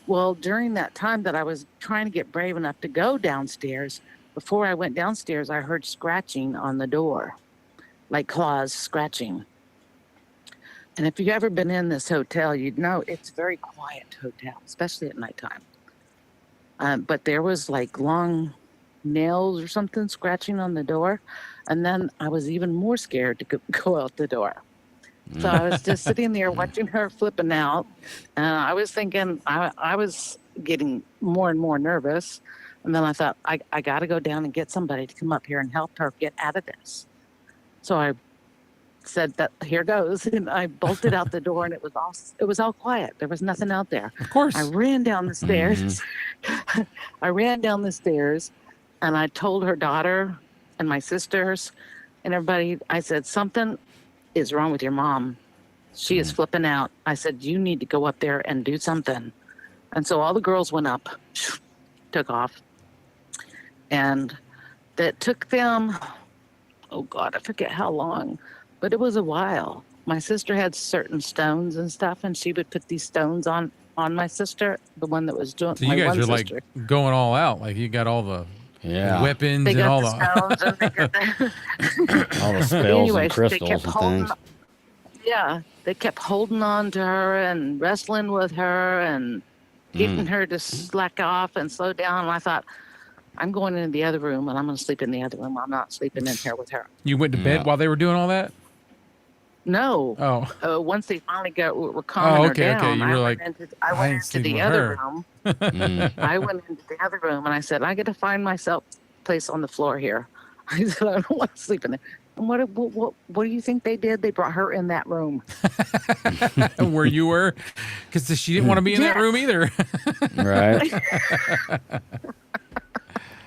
Well, during that time that I was trying to get brave enough to go downstairs, before I went downstairs, I heard scratching on the door, like claws scratching. And if you've ever been in this hotel, you'd know it's a very quiet hotel, especially at nighttime. But there was like long nails or something scratching on the door. And then I was even more scared to go out the door. So I was just sitting there watching her flipping out. And I was thinking, I was getting more and more nervous. And then I thought, I got to go down and get somebody to come up here and help her get out of this. So I said that here goes, and I bolted out the door, and it was all quiet. There was nothing out there. Of course. I ran down the stairs. I ran down the stairs, and I told her daughter and my sisters and everybody, I said, something is wrong with your mom. She is flipping out. I said, you need to go up there and do something. And so all the girls went up, took off, and that took them, oh God, I forget how long, but it was a while. My sister had certain stones and stuff, and she would put these stones on my sister, the one that was doing So my you guys one are sister. like going all out. Like you got all the Yeah. weapons They and got all the stones and they got the All the spells anyways, and they crystals kept and holding. things. Yeah, they kept holding on to her and wrestling with her and getting her to slack off and slow down. And I thought, I'm going into the other room and I'm going to sleep in the other room. I'm not sleeping in here with her. You went to bed Yeah. while they were doing all that? No. Oh. Once they finally were calming her okay, down, okay. You were like, I I went ain't into sleeping the with other her. room. Mm. I went into the other room and I said, I got to find myself a place on the floor here. I said, I don't want to sleep in there. And what do you think they did? They brought her in that room. Where you were? Because she didn't want to be in that Yes. room either. Right.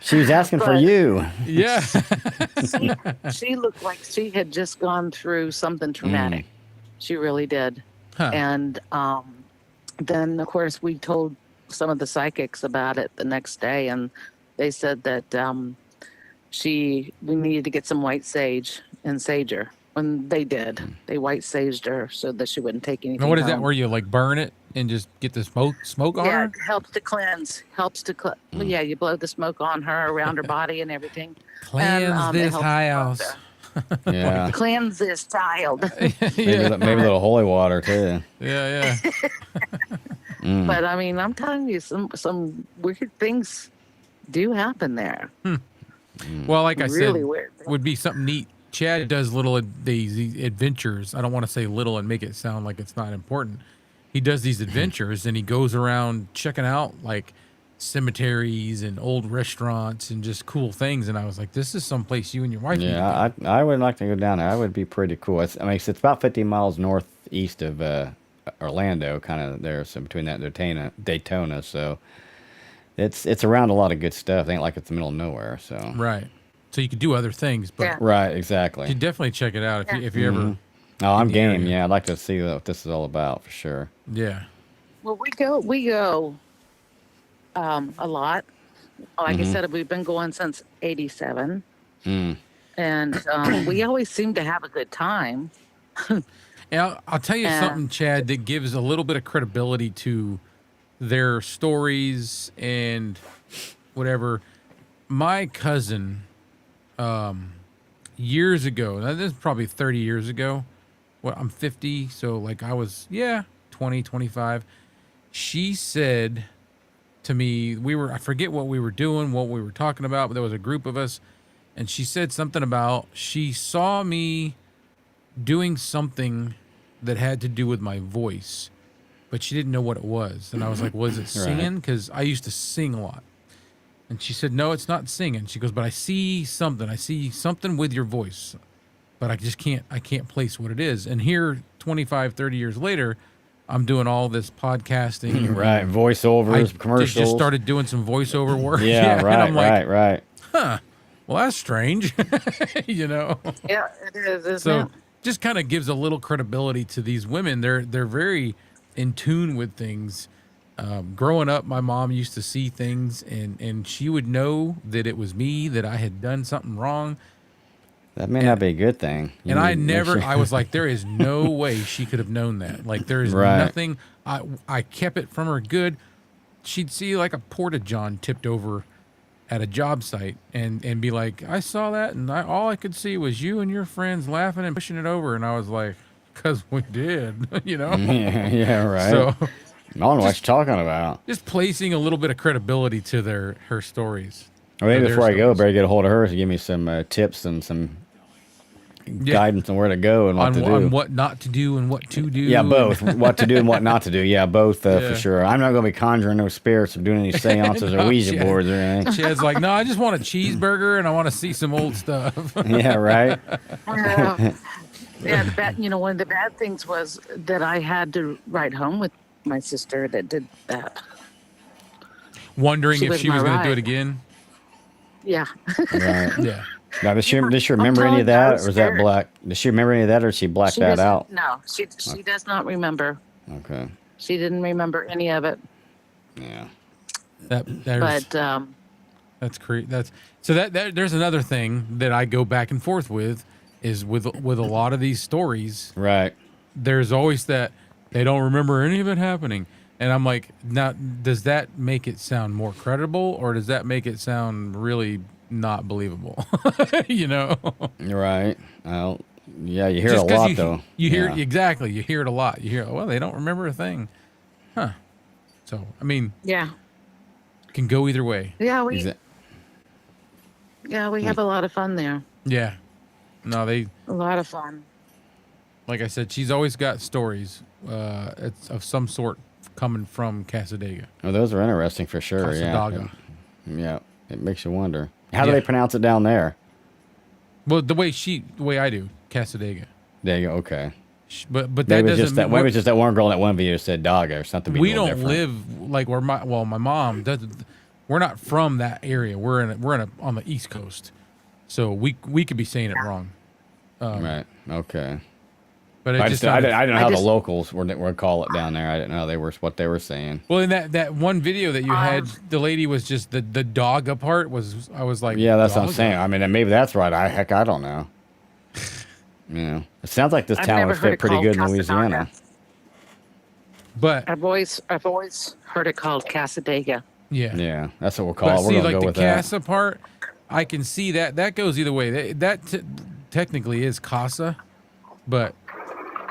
She was asking for But- you. Yeah. She looked like she had just gone through something traumatic. She really did. Huh. And then, of course, we told some of the psychics about it the next day, and they said that we needed to get some white sage and sage her. And they did. They white saged her so that she wouldn't take anything. Now, what is that? home. Where you like burn it and just get the smoke on Yeah, her? it helps to cleanse. Yeah, you blow the smoke on her around her body and everything. Cleanse it this helps house. Yeah. Cleanse this child. Maybe a little holy water too. Yeah. But I mean, I'm telling you, some weird things do happen there. Well, like I Really said, weird. would be something neat. Chad does these adventures. I don't want to say little and make it sound like it's not important. He does these adventures and he goes around checking out like cemeteries and old restaurants and just cool things. And I was like, this is someplace you and your wife. need to Yeah, I would like to go down there. That would be pretty cool. It's about 50 miles northeast of Orlando, kind of there, so between that and Daytona. So it's around a lot of good stuff. It ain't like it's the middle of nowhere. So go. Right. So you could do other things, but Yeah. right, you exactly. definitely check it out if you ever. Oh, I'm the game. area. Yeah, I'd like to see what this is all about for sure. Yeah. Well, we go a lot. Like I said, we've been going since '87, and we always seem to have a good time. And I'll tell you Yeah. something, Chad, that gives a little bit of credibility to their stories and whatever. My cousin, years ago, now this is probably 30 years ago. Well, I'm 50, so like I was, 20, 25. She said to me, I forget what we were doing, what we were talking about, but there was a group of us, and she said something about she saw me doing something that had to do with my voice, but she didn't know what it was. And I was like, was it singing? Because I used to sing a lot. And she said, no, it's not singing. She goes, but I see something with your voice, but I can't place what it is. And here, 25, 30 years later, I'm doing all this podcasting. Right, voiceovers, commercials. Just started doing some voiceover work. Yeah, and right, I'm like, right. well, that's strange, you know? Yeah, it is. Isn't So it? just kind of gives a little credibility to these women. They're very in tune with things. Growing up, my mom used to see things, and she would know that it was me, that I had done something wrong. That may not be a good thing. You And I need to make never, sure- I was like, there is no way she could have known that. Like, there is Right. nothing. I kept it from her good. She'd see like a porta-john tipped over at a job site and be like, I saw that, and all I could see was you and your friends laughing and pushing it over. And I was like, because we did, you know? yeah, right. So I don't know what you're talking about. just placing a little bit of credibility to her stories. Or maybe Or their before I go, stories. better get a hold of her to give me some tips and some guidance on where to go and what to do. On what not to do and what to do. Yeah, both. What to do and what not to do. Yeah, both Yeah. for sure. I'm not going to be conjuring no spirits or doing any seances No, or Ouija Chad. boards or anything. Chad's like, no, I just want a cheeseburger and I want to see some old stuff. Yeah, right. Yeah, one of the bad things was that I had to ride home with my sister that did that. Wondering She if was she my was going to do ride. it again. Yeah. Right. Yeah. Now, does she remember telling any of you, I that, was or is that scared. black? Does she remember any of that, or she blacked She that doesn't- out? No, she does not remember. Okay. She didn't remember any of it. Yeah. There's there's another thing that I go back and forth with is with a lot of these stories. Right. There's always that they don't remember any of it happening. And I'm like, now, does that make it sound more credible, or does that make it sound really not believable? You know? Right. Well, yeah, you hear Just it a lot, you, though. you hear Yeah. exactly, you hear it a lot. You hear, well, they don't remember a thing, huh? So, I mean, Yeah. it can go either way. Yeah, Is we it? yeah, we have a lot of fun there. Yeah. No, they, A lot of fun. like I said, she's always got stories it's of some sort coming from Cassadaga. Oh, those are interesting for sure. Yeah. Cassadaga. Yeah. It makes you wonder. How do Yeah. they pronounce it down there? Well, the way I do, Cassadaga. There you go. Okay. But that Maybe it's doesn't just that. mean Maybe it's just that one girl in that one video said Daga or something. we a little don't different. live like where my mom doesn't. We're not from that area. We're on the East Coast, so we could be saying it wrong. Right. Okay. But it I just didn't know how the just- locals would call it down there. I didn't know what they were saying. well, in that one video that you had, the lady was just the dog part was. I was like, Yeah, that's what I'm "Dogga?" saying. I mean, and maybe that's right. I don't know. Yeah, it sounds like this I've town never would heard fit it pretty called good in Cassadaga. Louisiana. But I've always heard it called Cassadaga. yeah, Yeah, that's what we'll call but it. We're see, gonna like go the with that. Casa part, I can see that goes either way. That technically is Casa, but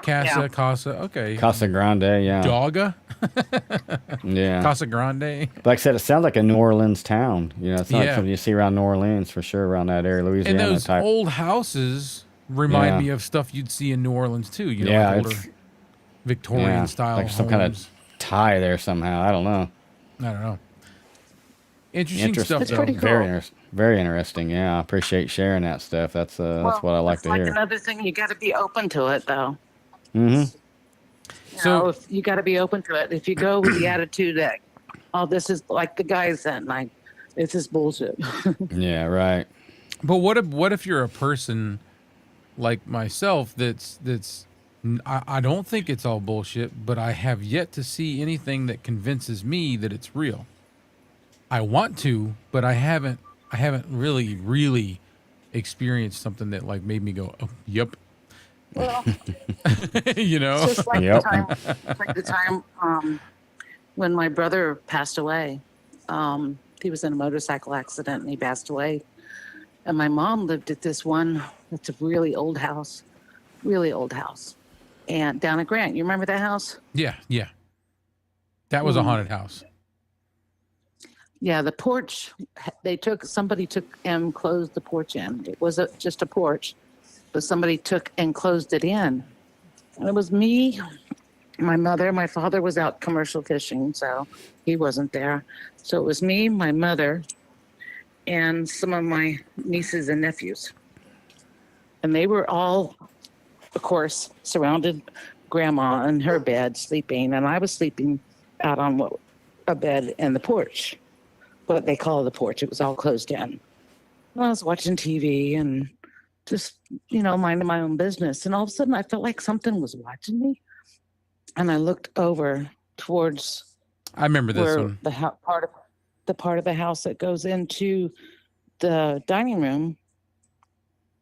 Casa, Yeah. Casa, okay, Casa Grande, yeah, Dogga, yeah. Casa Grande. But like I said, it sounds like a New Orleans town. You know, it's not Yeah. something you see around New Orleans for sure, around that area, And Louisiana those type. old houses remind Yeah. me of stuff you'd see in New Orleans too. You know, Yeah, like it's- older Victorian yeah, style like some kind of homes. tie there somehow. I don't know. I don't know. Interesting stuff, It's though. pretty cool. Very interesting. Yeah, I appreciate sharing that stuff. That's what I like it's to like hear. another thing, you got to be open to it, though. Mm-hmm. So- If you got to be open to it. If you go with the attitude that, oh, this is like the guys that night, this is bullshit. Yeah, right. But what if you're a person like myself I don't think it's all bullshit, but I have yet to see anything that convinces me that it's real. I want to, but I haven't really experienced something that like made me go, oh, yep. Well, You know? just like Yep. the time when my brother passed away. He was in a motorcycle accident and he passed away. And my mom lived at this one, it's a really old house, and down at Grant. You remember that house? Yeah. That was a haunted house. Yeah, the porch, somebody took and closed the porch in. It was just a porch, but somebody took and closed it in. And it was me, my mother, my father was out commercial fishing, so he wasn't there. So it was me, my mother, and some of my nieces and nephews. And they were all, of course, surrounded grandma in her bed sleeping, and I was sleeping out on a bed in the porch. What they call the porch. It was all closed in. And I was watching TV and just, minding my own business. And all of a sudden I felt like something was watching me. And I looked over towards I remember this where one. the part of the house that goes into the dining room.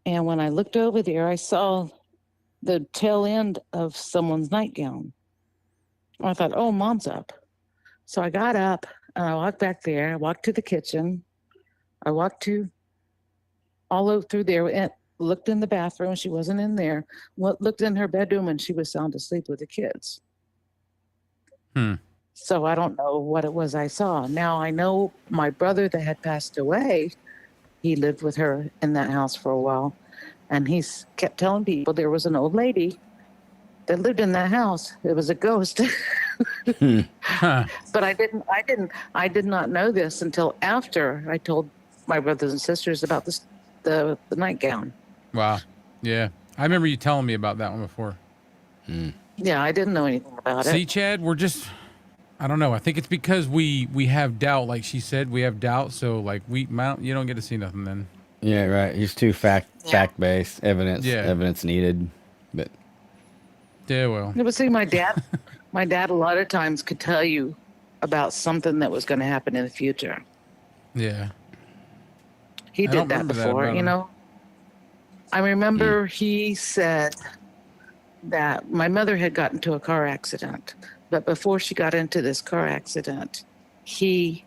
And when I looked over there, I saw the tail end of someone's nightgown. I thought, oh, mom's up. So I got up and I walked back there. I walked to the kitchen. I walked all over through there and looked in the bathroom. She wasn't in there. Looked in her bedroom and she was sound asleep with the kids. So I don't know what it was I saw. Now I know my brother that had passed away, he lived with her in that house for a while. And he's kept telling people there was an old lady that lived in that house. It was a ghost. Huh. But I did not know this until after I told my brothers and sisters about the nightgown. Wow. Yeah. I remember you telling me about that one before. Yeah, I didn't know anything about See, it. Chad, I don't know. I think it's because we have doubt. Like she said, we have doubt. So like you don't get to see nothing then. Yeah, right. He's too fact based, evidence needed. But Yeah, well. But see, my dad a lot of times could tell you about something that was going to happen in the future. Yeah. He I don't did that remember that before, about him. I remember he said that my mother had gotten into a car accident, but before she got into this car accident, he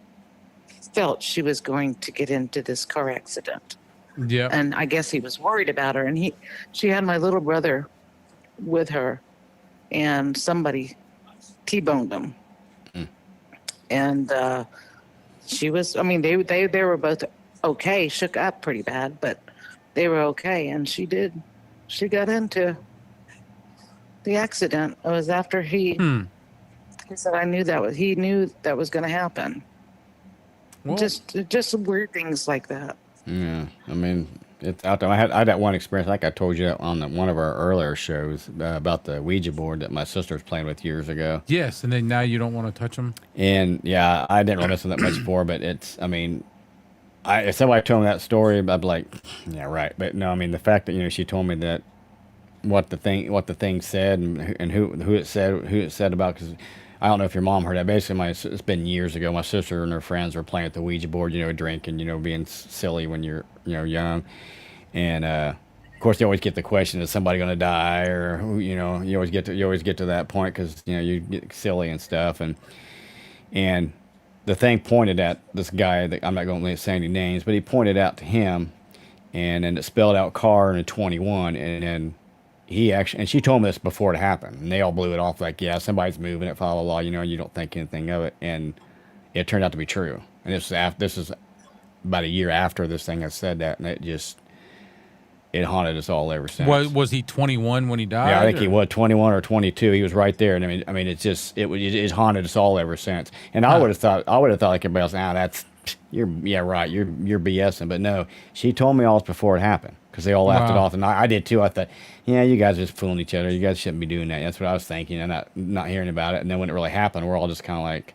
felt she was going to get into this car accident. Yeah. And I guess he was worried about her. And she had my little brother with her, and somebody T-boned him. And she was, I mean, they were both okay, shook up pretty bad, but they were okay. And she got into the accident. It was after he said, he knew that was going to happen. Well, Just weird things like that. Yeah, I mean, it's out there. I had that one experience, like I told you on one of our earlier shows about the Ouija board that my sister was playing with years ago. yes, and then now you don't want to touch them. And yeah, I didn't really mess with that much before, but I mean, if somebody told me that story, I'd be like, yeah, right. But no, I mean, the fact that, she told me that what the thing said and who it said about, because I don't know if your mom heard that. Basically, it's been years ago. My sister and her friends were playing at the Ouija board, drinking, being silly when you're, young. And, of course, you always get the question, is somebody going to die? Or, who, you always get to that point because, you get silly and stuff. And the thing pointed at this guy that I'm not going to say any names, but he pointed out to him, and then it spelled out car and a 21. And he actually, and she told me this before it happened, and they all blew it off like, yeah, somebody's moving it, blah, blah, blah, you don't think anything of it. And it turned out to be true. And this is about a year after this thing had said that, and it haunted us all ever since. Was he 21 when he died? Yeah, I think he was 21 or 22. He was right there, and I mean, it's haunted us all ever since. And I would have thought like everybody else, you're BSing, but no, she told me all this before it happened because they all laughed it off, and I did too. I thought, yeah, you guys are just fooling each other. You guys shouldn't be doing that. That's what I was thinking, and not hearing about it. And then when it really happened, we're all just kind of like,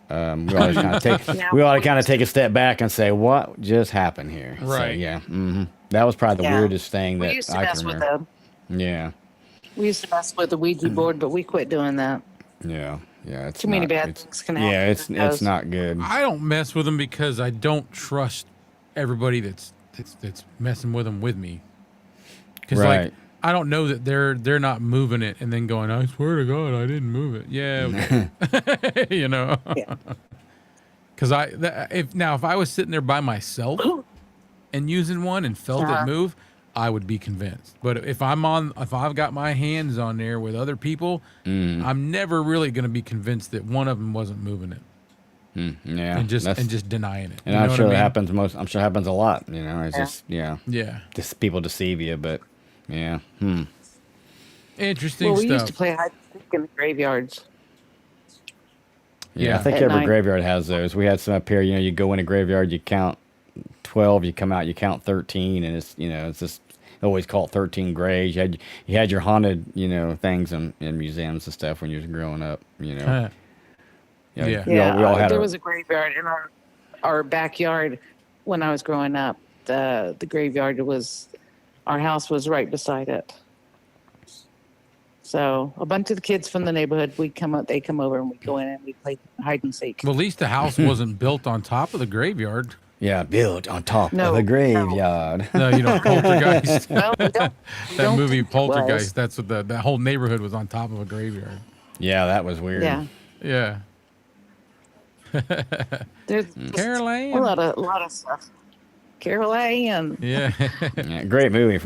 we ought to kind of take a step back and say, what just happened here? Right. So, yeah. Mm-hmm. That was probably the weirdest thing that we used to I mess can with remember. them. Yeah. We used to mess with the Ouija board, but we quit doing that. Yeah. Yeah. Too many bad things can happen. Yeah, it's not good. I don't mess with them because I don't trust everybody that's messing with them with me. Because like I don't know that they're not moving it and then going, I swear to God, I didn't move it. Yeah, okay. Yeah. Because if I was sitting there by myself and using one and felt it move, I would be convinced. But if I've got my hands on there with other people, I'm never really going to be convinced that one of them wasn't moving it. Yeah, and just denying it. And I'm sure that happens I'm sure it happens a lot. It's just just people deceive you, but yeah. Interesting we stuff. used to play hide and seek in the graveyards. Yeah, I think every graveyard has those. We had some up here. You go in a graveyard, you count 12, you come out, you count 13, and it's just always called 13 graves. You had your haunted things in museums and stuff when you was growing up. We all had. There was a graveyard in our backyard when I was growing up. The graveyard our house was right beside it. So a bunch of the kids from the neighborhood, they come over and we go in and we play hide and seek. Well, at least the house wasn't built on top of the graveyard. Yeah, built on top of a graveyard. No, Poltergeist. Well, that movie Poltergeist. That's what the whole neighborhood was on top of a graveyard. Yeah, that was weird. Yeah. There's Carol Ann. a lot of stuff. Carol Ann. Yeah. Great movie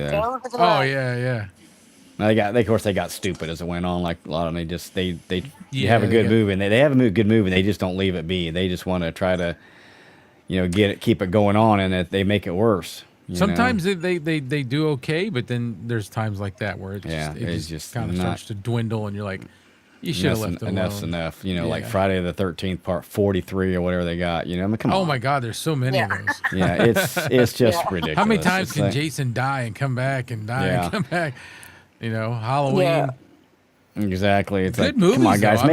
though. Oh yeah. Of course they got stupid as it went on. Like a lot of them, they have a good movie, and they have a good movie, and they just don't leave it be. They just want to try to, keep it going on, and they make it worse. Sometimes they do okay, but then there's times like that where it just kind of starts to dwindle, and you're like, you should have left it alone. Enough's enough. Like Friday the 13th part 43 or whatever they got. Come on. Oh my God, there's so many of those. Yeah, it's just ridiculous. How many times can Jason die and come back and die and come back? Halloween. Yeah. Exactly. It's good like, come on, guys, though.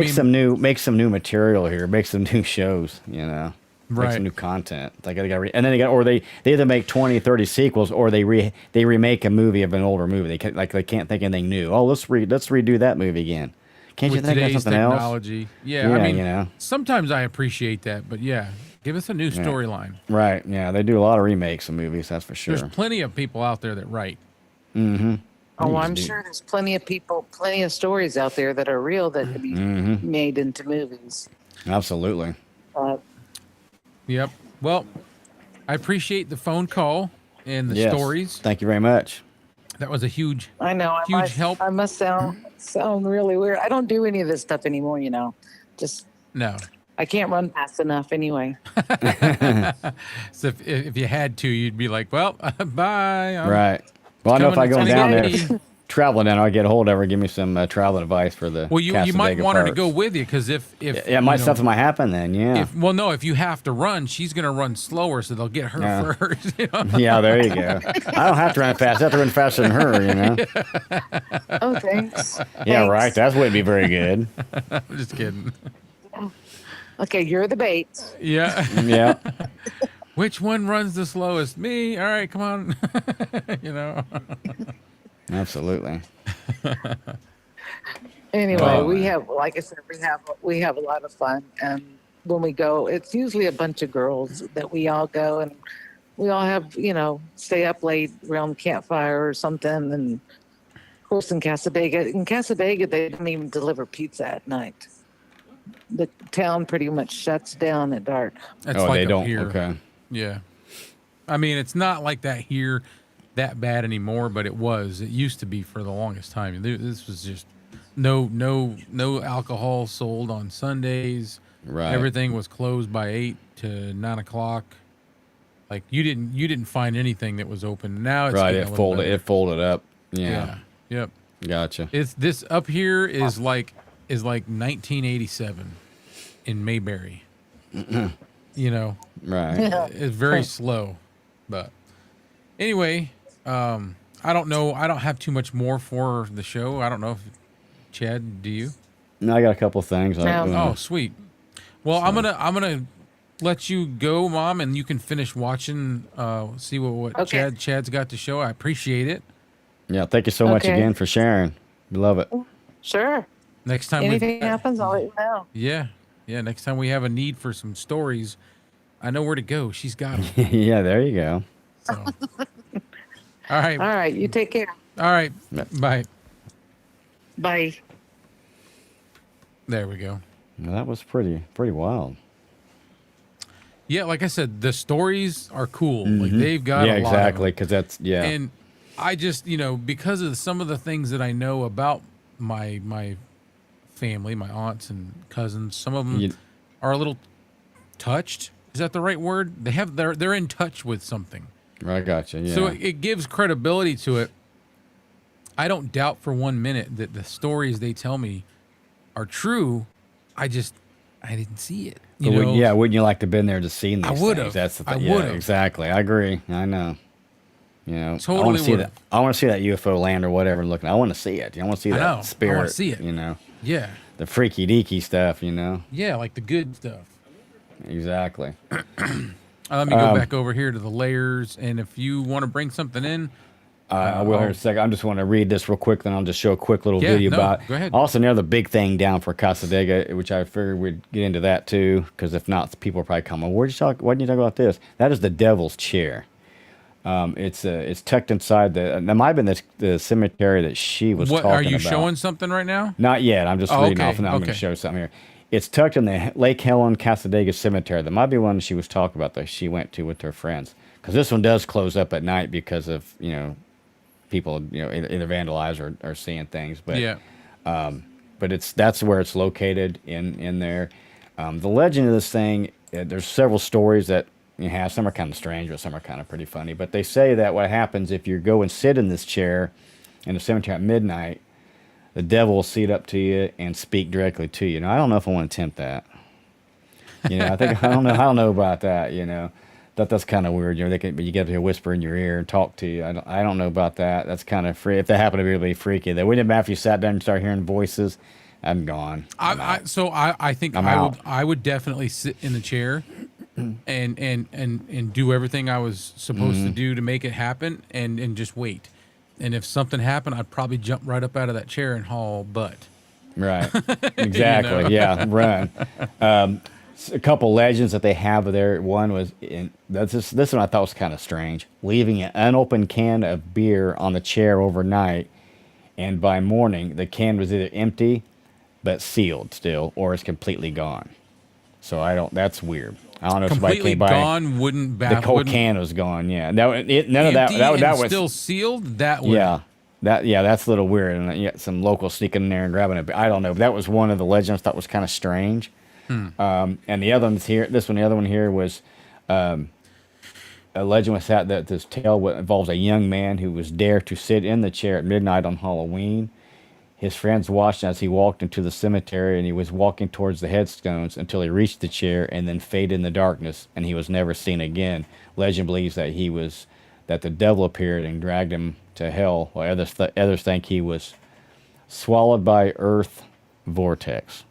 make some new material here. Make some new shows. Make some new content. Like and then they either make 20, 30 sequels, or they remake a movie of an older movie. They can't think anything new. Oh, let's redo that movie again. Can't you think of something technology. else? Yeah, I mean, sometimes I appreciate that, but give us a new storyline. Right. Yeah, they do a lot of remakes of movies. That's for sure. There's plenty of people out there that write. Mm-hmm. Oh, I'm sure there's plenty of people, plenty of stories out there that are real that could be made into movies. Absolutely. Yep. Well, I appreciate the phone call and the Yes. stories. Thank you very much. That was a huge, I know. huge help. I must sound really weird. I don't do any of this stuff anymore. Just No. I can't run fast enough anyway. So if you had to, you'd be like, well, bye. Right. Well, I know if I go coming to down Tennessee. there, traveling down, I'll get a hold of her, give me some traveling advice for the. Well, you might Cassadaga want her to parks. go with you because if Yeah, it might something might happen then. Yeah. If you have to run, she's gonna run slower, so they'll get her Yeah. first. Yeah, there you go. I don't have to run fast. I have to run faster than her, you know? Oh, thanks. Yeah, Thanks. right. That wouldn't be very good. I'm just kidding. Okay, you're the bait. Yeah. Yeah. Which one runs the slowest? Me. All right, come on. Absolutely. Anyway, Oh, we man. have, like I said, we have a lot of fun, and when we go, it's usually a bunch of girls that we all go, and we all have stay up late around the campfire or something, and of course in Cassadaga they don't even deliver pizza at night. The town pretty much shuts down at dark. That's Oh, like they up don't. here. Okay. Yeah. I mean, it's not like that here that bad anymore, but it was. It used to be for the longest time. This was just no alcohol sold on Sundays. Right. Everything was closed by 8 to 9 o'clock. Like you didn't find anything that was open. Now it's Right. getting a little better. It folded up. Yeah. Yeah. Yep. Gotcha. It's this up here is like 1987 in Mayberry. Right. It's very slow. But anyway, I don't know. I don't have too much more for the show. I don't know if Chad, do you? No, I got a couple things. Oh, sweet. Well, I'm gonna let you go, Mom, and you can finish watching. See what Okay. Chad's got to show. I appreciate it. Yeah. Thank you so much Okay. again for sharing. We love it. Sure. Next time Anything happens, I'll let you know. Yeah. Next time we have a need for some stories, I know where to go. She's got them. Yeah. There you go. So. All right. All right, you take care. All right. Yeah. Bye. Bye. There we go. Well, that was pretty wild. Yeah, like I said, the stories are cool. Like they've got Yeah. a lot Exactly. of them. Because that's And I just, because of some of the things that I know about my family, my aunts and cousins, some of them are a little touched. Is that the right word? They're in touch with something. I gotcha. Yeah. So it gives credibility to it. I don't doubt for 1 minute that the stories they tell me are true. I didn't see it. Wouldn't you like to have been there to see these I would've. things? That's the I thing. Yeah, would've. exactly. I agree. I know. Totally I want to see would've. that. I want to see that UFO land or whatever. Looking, I want to see it. I want to see I that know. I wanna spirit. see it. Yeah. The freaky deaky stuff. Yeah, like the good stuff. Exactly. Let me go back over here to the layers, and if you want to bring something in, I will here in a second. I just want to read this real quick, then I'll just show a quick little Yeah, video no, about it. go ahead. Also, another big thing down for Cassadaga, which I figured we'd get into that too, because if not, people will probably come. Well, why didn't you talk about this? That is the Devil's Chair. It's tucked inside that might have been the cemetery that she was what talking are you about. showing something right now? Not yet. I'm just Oh, reading okay, off, and I'm going okay. to show something here. It's tucked in the Lake Helen Cassadaga Cemetery. That might be one she was talking about that she went to with her friends. Because this one does close up at night because of people either vandalize or seeing things. But Yeah. but that's where it's located in there. The legend of this thing. There's several stories that you have. Some are kind of strange, but some are kind of pretty funny. But they say that what happens if you go and sit in this chair in the cemetery at midnight, the devil will seat up to you and speak directly to you. Now, I don't know if I want to attempt that. I think I don't know about that. That's kind of weird. But you get to whisper in your ear and talk to you. I don't know about that. That's kind of free. If that happened to be really freaky, that wouldn't it matter if you sat down and started hearing voices. I'm gone. I think I'm I out. would I would definitely sit in the chair and do everything I was supposed to do to make it happen and just wait. And if something happened, I'd probably jump right up out of that chair and haul butt. Right. Exactly. Yeah. Run. A couple legends that they have there. One was this one I thought was kind of strange. Leaving an unopened can of beer on the chair overnight and by morning the can was either empty but sealed still, or it's completely gone. So I don't. That's weird. I don't know if somebody Completely came by. gone, wouldn't The bath. whole Wouldn't, can was gone. Yeah. None of that. empty That and was still sealed. That would. yeah. That's a little weird. And yeah, some local sneaking in there and grabbing it. I don't know. But that was one of the legends I thought was kind of strange. And the other ones here, the other one here was a legend was that this tale involves a young man who was dared to sit in the chair at midnight on Halloween. His friends watched as he walked into the cemetery, and he was walking towards the headstones until he reached the chair and then faded in the darkness, and he was never seen again. Legend believes that that the devil appeared and dragged him to hell, while others think he was swallowed by earth vortex.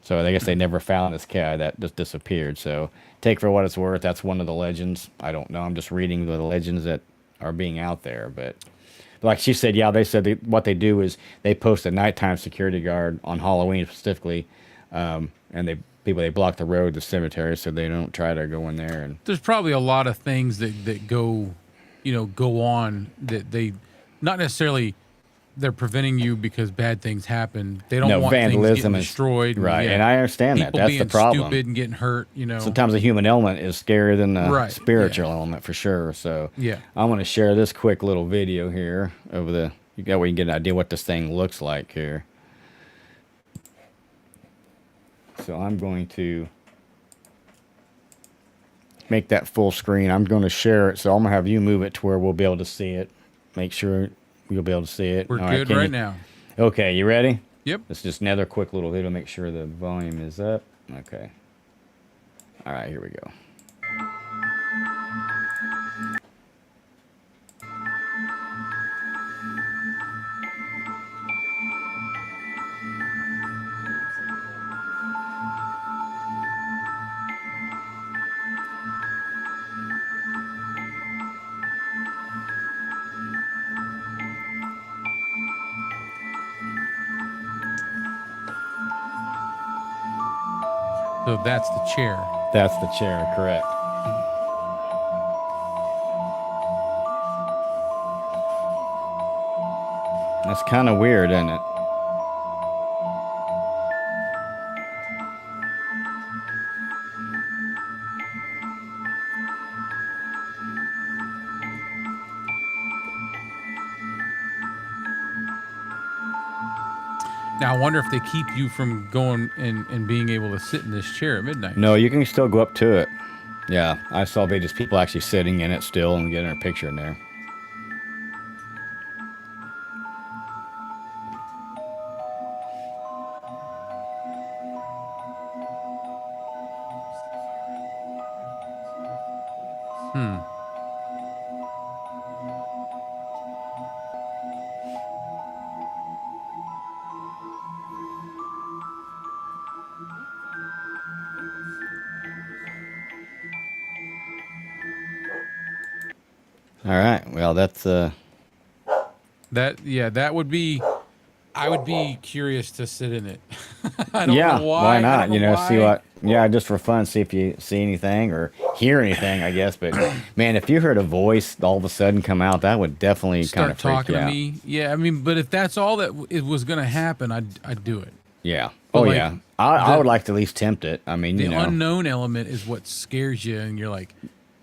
So I guess they never found this guy that just disappeared. So take for what it's worth. That's one of the legends. I don't know. I'm just reading the legends that are being out there, but. Like she said, yeah, they said what they do is they post a nighttime security guard on Halloween specifically, and they block the road to the cemetery so they don't try to go in there. And There's probably a lot of things that go on that they not necessarily they're preventing you because bad things happen. They don't want vandalism things getting is destroyed. right, and I understand that. People That's being the problem. stupid and getting hurt. Sometimes the human element is scarier than the Right, spiritual element for sure. So Yeah. I'm going to share this quick little video here over that way you can get an idea what this thing looks like here. So I'm going to make that full screen. I'm going to share it, so I'm going to have you move it to where we'll be able to see it. Make sure you'll be able to see it. We're All good right now. Okay, you ready? Yep. It's just another quick little video. Make sure the volume is up. Okay. All right, here we go. So that's the chair. That's the chair, correct. That's kind of weird, isn't it? Now I wonder if they keep you from going and being able to sit in this chair at midnight. No, you can still go up to it. Yeah, I saw videos people actually sitting in it still and getting a picture in there. All right. Well, that's That would be. I would be curious to sit in it. I don't yeah. know why. Why I not? don't You know know, see why. what? Yeah, just for fun, see if you see anything or hear anything. I guess, but man, if you heard a voice all of a sudden come out, that would definitely kind Start of freak talking you to out. me. Yeah, I mean, but if that's all that it was going to happen, I'd do it. Yeah. But Oh like, yeah. I would like to at least tempt it. I mean, The you know. unknown element is what scares you, and you're like,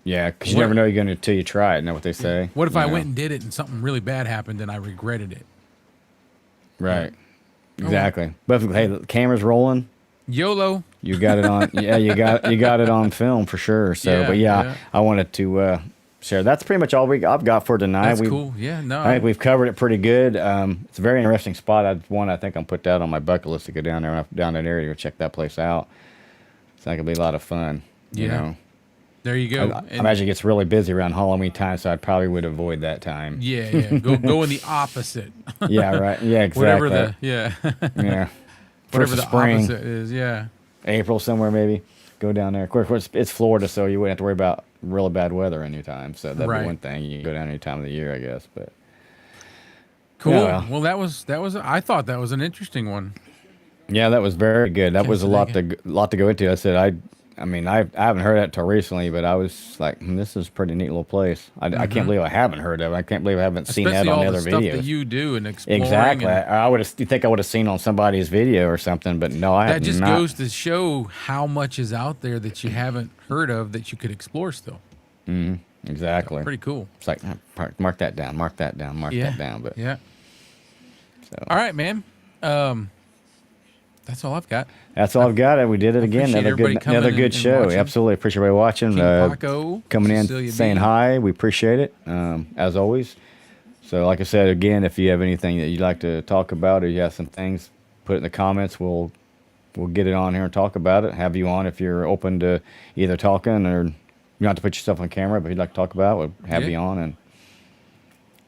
Yeah, because you What- never know you're going to until you try it. Know what they say? what if You I know? went and did it and something really bad happened and I regretted it? Right. Exactly. But if, hey, the camera's rolling. YOLO. You got it on. Yeah, you got it on film for sure. So, Yeah, but yeah, yeah. I wanted to share. That's pretty much all I've got for tonight. That's cool. Yeah, no. I think we've covered it pretty good. It's a very interesting spot. I think I'll put that on my bucket list to go down there, down that area, to check that place out. So that could be a lot of fun. You Yeah. know. There you go. I And- imagine it gets really busy around Halloween time, so I probably would avoid that time. yeah, yeah. Go in the opposite. Yeah, right. Yeah, exactly. Whatever the yeah. yeah. Whatever First the of spring, opposite is. Yeah. April somewhere maybe. Go down there. Of course, it's Florida, so you wouldn't have to worry about really bad weather anytime. So that'd Right. be one thing. You can go down any time of the year, I guess. But Cool. Yeah, Well, that was. I thought that was an interesting one. yeah, that was very good. That was a lot to go into. I said I mean, I haven't heard that till recently, but I was like, this is a pretty neat little place. I can't believe I haven't heard of it. I can't believe I haven't seen that Especially on all the the other stuff videos. that you do and exploring. Exactly. And I would have. You think I would have seen on somebody's video or something, but no, I that have just not. goes to show how much is out there that you haven't heard of that you could explore still. Exactly. Pretty cool. It's like mark that down, mark that down, mark that down. But Yeah. so. All right, man. That's all I've got. That's all I've got. We did it again. appreciate everybody coming Another good and show. watching. Absolutely appreciate everybody watching. King Paco, coming in, Cecilia saying B. hi. We appreciate it, as always. So, like I said, again, if you have anything that you'd like to talk about, or you have some things, put it in the comments. We'll get it on here and talk about it. Have you on if you're open to either talking, or you don't have to put yourself on camera, but if you'd like to talk about it, we'll have you on and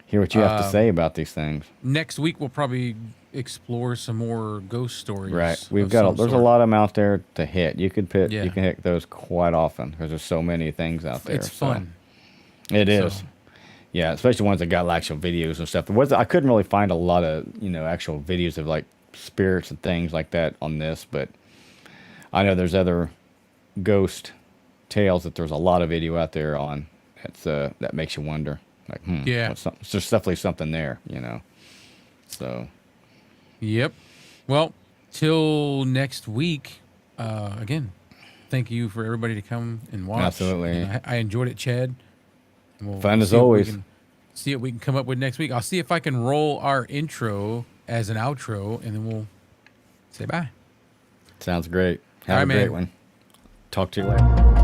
hear what you have to say about these things. Next week we'll probably explore some more ghost stories. Right, there's a sort. lot of them out there to hit. You can Yeah. hit those quite often because there's so many things out there. It's fun. It is. So- Yeah, especially ones that got actual videos and stuff. I couldn't really find a lot of actual videos of like spirits and things like that on this, but I know there's other ghost tales that there's a lot of video out there on. That makes you wonder. Like, Yeah. there's definitely something there, So. Yep. Well, till next week. Again, thank you for everybody to come and watch. Absolutely. And I enjoyed it, Chad. And we'll Fun as see what we always. can- See what we can come up with next week. I'll see if I can roll our intro as an outro, and then we'll say bye. Sounds great. All Have right, a great man. one. Talk to you later.